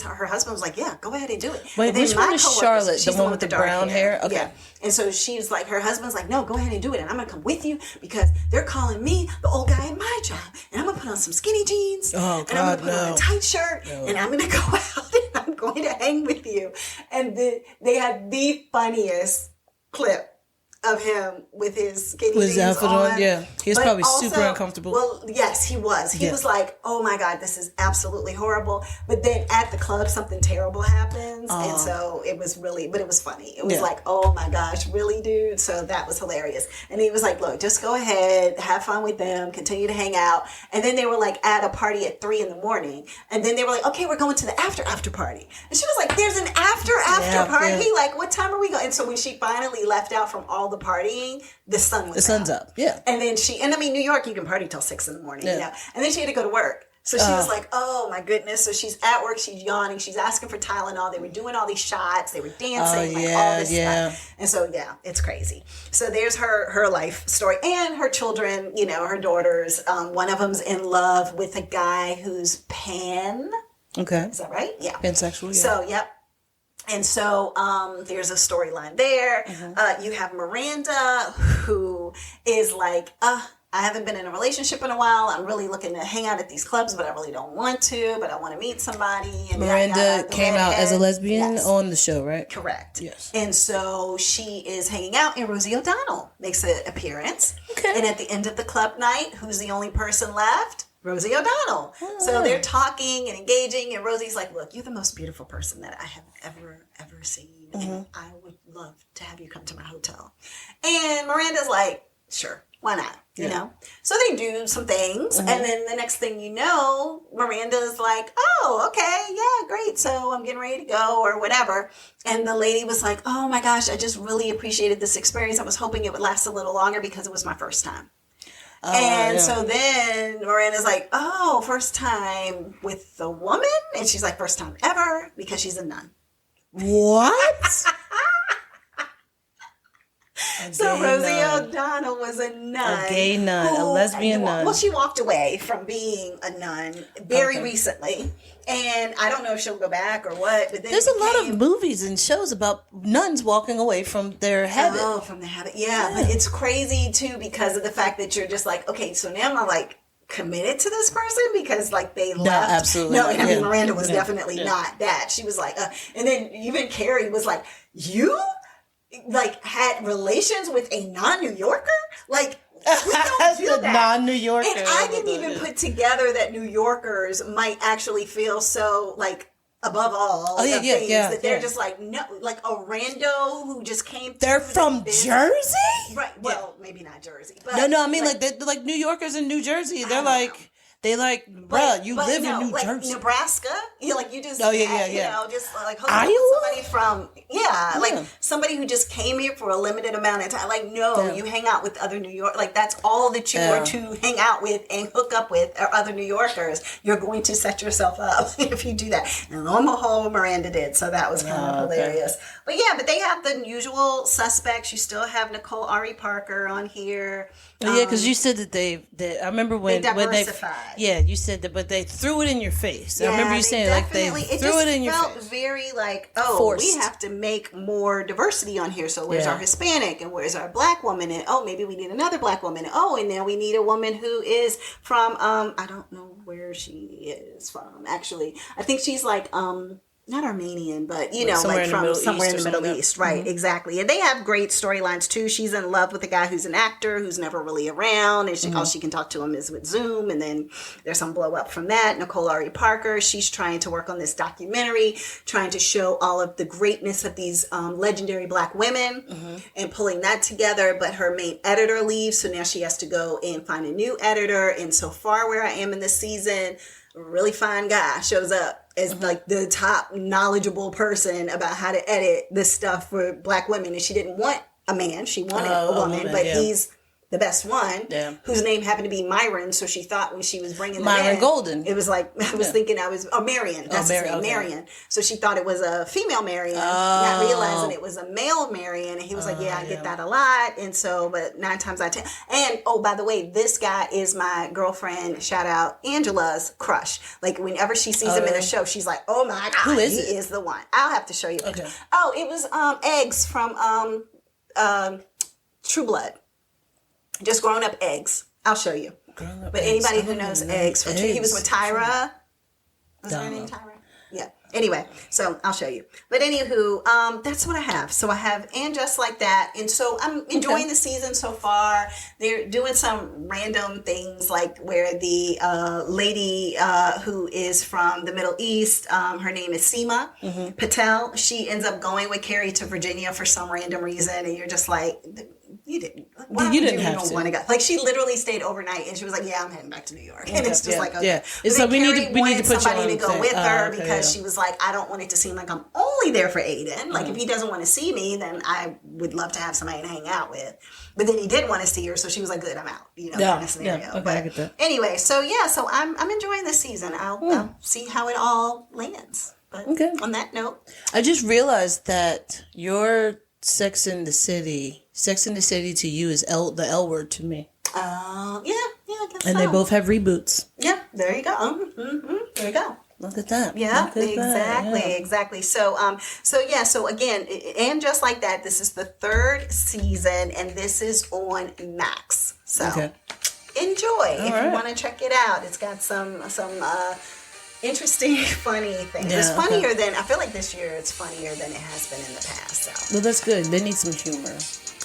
her husband was like, yeah, go ahead and do it. Wait, which one is Charlotte? The one with the brown hair? Okay. Yeah. And so she's like, her husband's like, no, go ahead and do it. And I'm going to come with you, because they're calling me the old guy at my job. And I'm going to put on some skinny jeans. Oh, and I'm going to put on a tight shirt. No. And I'm going to go out and I'm going to hang with you. And they had the funniest clip of him with his skinny With his jeans outfit on, yeah. He was But probably also, super uncomfortable. Well, yes, he was. He was like, oh my God, this is absolutely horrible. But then at the club, something terrible happens. And so it was really, but it was funny. It was like, oh my gosh, really, dude? So that was hilarious. And he was like, look, just go ahead, have fun with them, continue to hang out. And then they were like at a party at 3 a.m. And then they were like, okay, we're going to the after party. And she was like, there's an after party? Yeah. Like, what time are we going? And so when she finally left out from all the partying, the sun's up. Yeah. And then New York, you can party till 6 a.m. Yeah. You know? And then she had to go to work. So she was like, oh my goodness. So she's at work, she's yawning, she's asking for Tylenol. They were doing all these shots, they were dancing, all this stuff. And so, it's crazy. So there's her life story and her children, her daughters. One of them's in love with a guy who's pan. Okay. Is that right? Yeah. Pansexual, yeah. So, yep. And so there's a storyline there. You have Miranda, who is like, I haven't been in a relationship in a while. I'm really looking to hang out at these clubs, but I really don't want to. But I want to meet somebody. And Miranda came out as a lesbian on the show, right? Correct. Yes. And so she is hanging out, and Rosie O'Donnell makes an appearance. Okay. And at the end of the club night, who's the only person left? Rosie O'Donnell. So they're talking and engaging, and Rosie's like, look, you're the most beautiful person that I have ever seen. And I would love to have you come to my hotel. And Miranda's like, sure, why not? You know? So they do some things, and then the next thing you know, Miranda's like, oh, okay, yeah, great. So I'm getting ready to go or whatever. And the lady was like, oh my gosh, I just really appreciated this experience. I was hoping it would last a little longer because it was my first time. So then Miranda's like, oh, first time with a woman? And she's like, first time ever, because she's a nun. What? So Rosie O'Donnell was a nun. A gay nun, a lesbian nun. Well, she walked away from being a nun very recently. And I don't know if she'll go back or what. But then there's a lot of movies and shows about nuns walking away from their habit. Oh, from the habit. Yeah, but it's crazy too because of the fact that you're just like, okay, so now I'm like committed to this person because like they left. No, absolutely. No, I mean Miranda was definitely not that. She was like, and then even Carrie was like, you like had relations with a non-New Yorker? Like, we don't do that. Non-New Yorker. And I didn't even put together that New Yorkers might actually feel so like above all that they're just like, no, like a rando who just came through. They're from Jersey? Right. Well, maybe not Jersey. But No, I mean like they're like New Yorkers in New Jersey. They're like bruh, you live in New Jersey. Nebraska? You like you just you know, just like Iowa? somebody from like somebody who just came here for a limited amount of time. Like you hang out with other New York, like that's all that you are to hang out with and hook up with are other New Yorkers. You're going to set yourself up if you do that. And lo and behold, Miranda did, so that was kind of hilarious. But but they have the usual suspects. You still have Nicole Ari Parker on here. Because you said that I remember when they diversified. You said that, but they threw it in your face. I remember you saying like they threw it in your face. It felt very like, forced. We have to make more diversity on here. So where's our Hispanic and where's our black woman? And maybe we need another black woman. And now we need a woman who is from I don't know where she is from. Actually, I think she's like not Armenian, but like from somewhere in the Middle East, right? Exactly. And they have great storylines too. She's in love with a guy who's an actor who's never really around, and all she can talk to him is with Zoom. And then there's some blow up from that. Nicole Ari Parker, she's trying to work on this documentary, trying to show all of the greatness of these legendary black women and pulling that together. But her main editor leaves, so now she has to go and find a new editor. And so far, where I am in this season, a really fine guy shows up as like the top knowledgeable person about how to edit this stuff for black women. And she didn't want a man. She wanted a woman, but he's the best one, whose name happened to be Myron. So she thought when she was bringing Myron in, Golden. It was like, I was thinking Marion. That's his name, Marion. So she thought it was a female Marion, not realizing it was a male Marion. And he was like, I get that a lot. And so, but 9 times out of 10. And, by the way, this guy is my girlfriend, shout out, Angela's crush. Like, whenever she sees him in a show, she's like, oh my God, who is he it? is the one. I'll have to show you. Okay. Oh, it was Eggs from True Blood. Just grown up Eggs. I'll show you. But anybody who knows Eggs from he was with Tyra. Was her name Tyra? Yeah. Anyway, so I'll show you. But anywho, that's what I have. So I have And Just Like That. And so I'm enjoying the season so far. They're doing some random things like where the lady who is from the Middle East, her name is Seema Patel. She ends up going with Carrie to Virginia for some random reason. And you're just like, you didn't. Why You would didn't have to. want to go? Like she literally stayed overnight, and she was like, "Yeah, I'm heading back to New York." And it's just like, okay. Yeah. But So then we Carrie need to put you somebody on to go thing. with her because yeah. she was like, "I don't want it to seem like I'm only there for Aiden. Like if he doesn't want to see me, then I would love to have somebody to hang out with." But then he did want to see her, so she was like, "Good, I'm out." Kind of scenario. Yeah. Okay, but I get that. anyway, so I'm enjoying this season. I'll see how it all lands. But on that note, I just realized that your Sex in the City to you is the L word to me. I guess And so. they both have reboots. Yeah, there you go. There you go. Look at that. Yeah, Look at exactly, that. Yeah. exactly. So again, And Just Like That, this is the 3rd season, and this is on Max. So enjoy if you want to check it out. It's got some interesting, funny things. It's funnier than, I feel like this year it's funnier than it has been in the past. So. Well, that's good. They need some humor.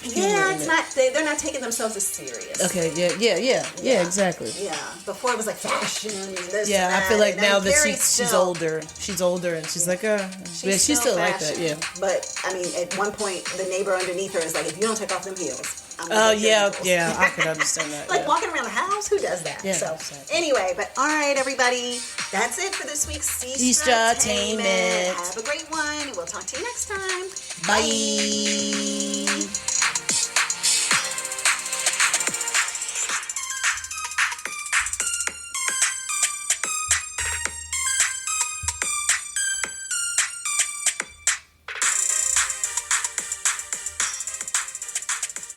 Yeah, it's not. They're not taking themselves as serious. Okay. Yeah. Exactly. Yeah. Before it was like fashion and this. Yeah, and I that, feel like and now I'm that very she's older. She's older, and she's like, she's still like that. Yeah. But I mean, at one point, the neighbor underneath her is like, if you don't take off them heels. Oh yeah. I can understand that. Like walking around the house, who does that? Yeah, so exactly. anyway, but all right, everybody, that's it for this week's Sestra-Tainment. Have a great one. We'll talk to you next time. Bye.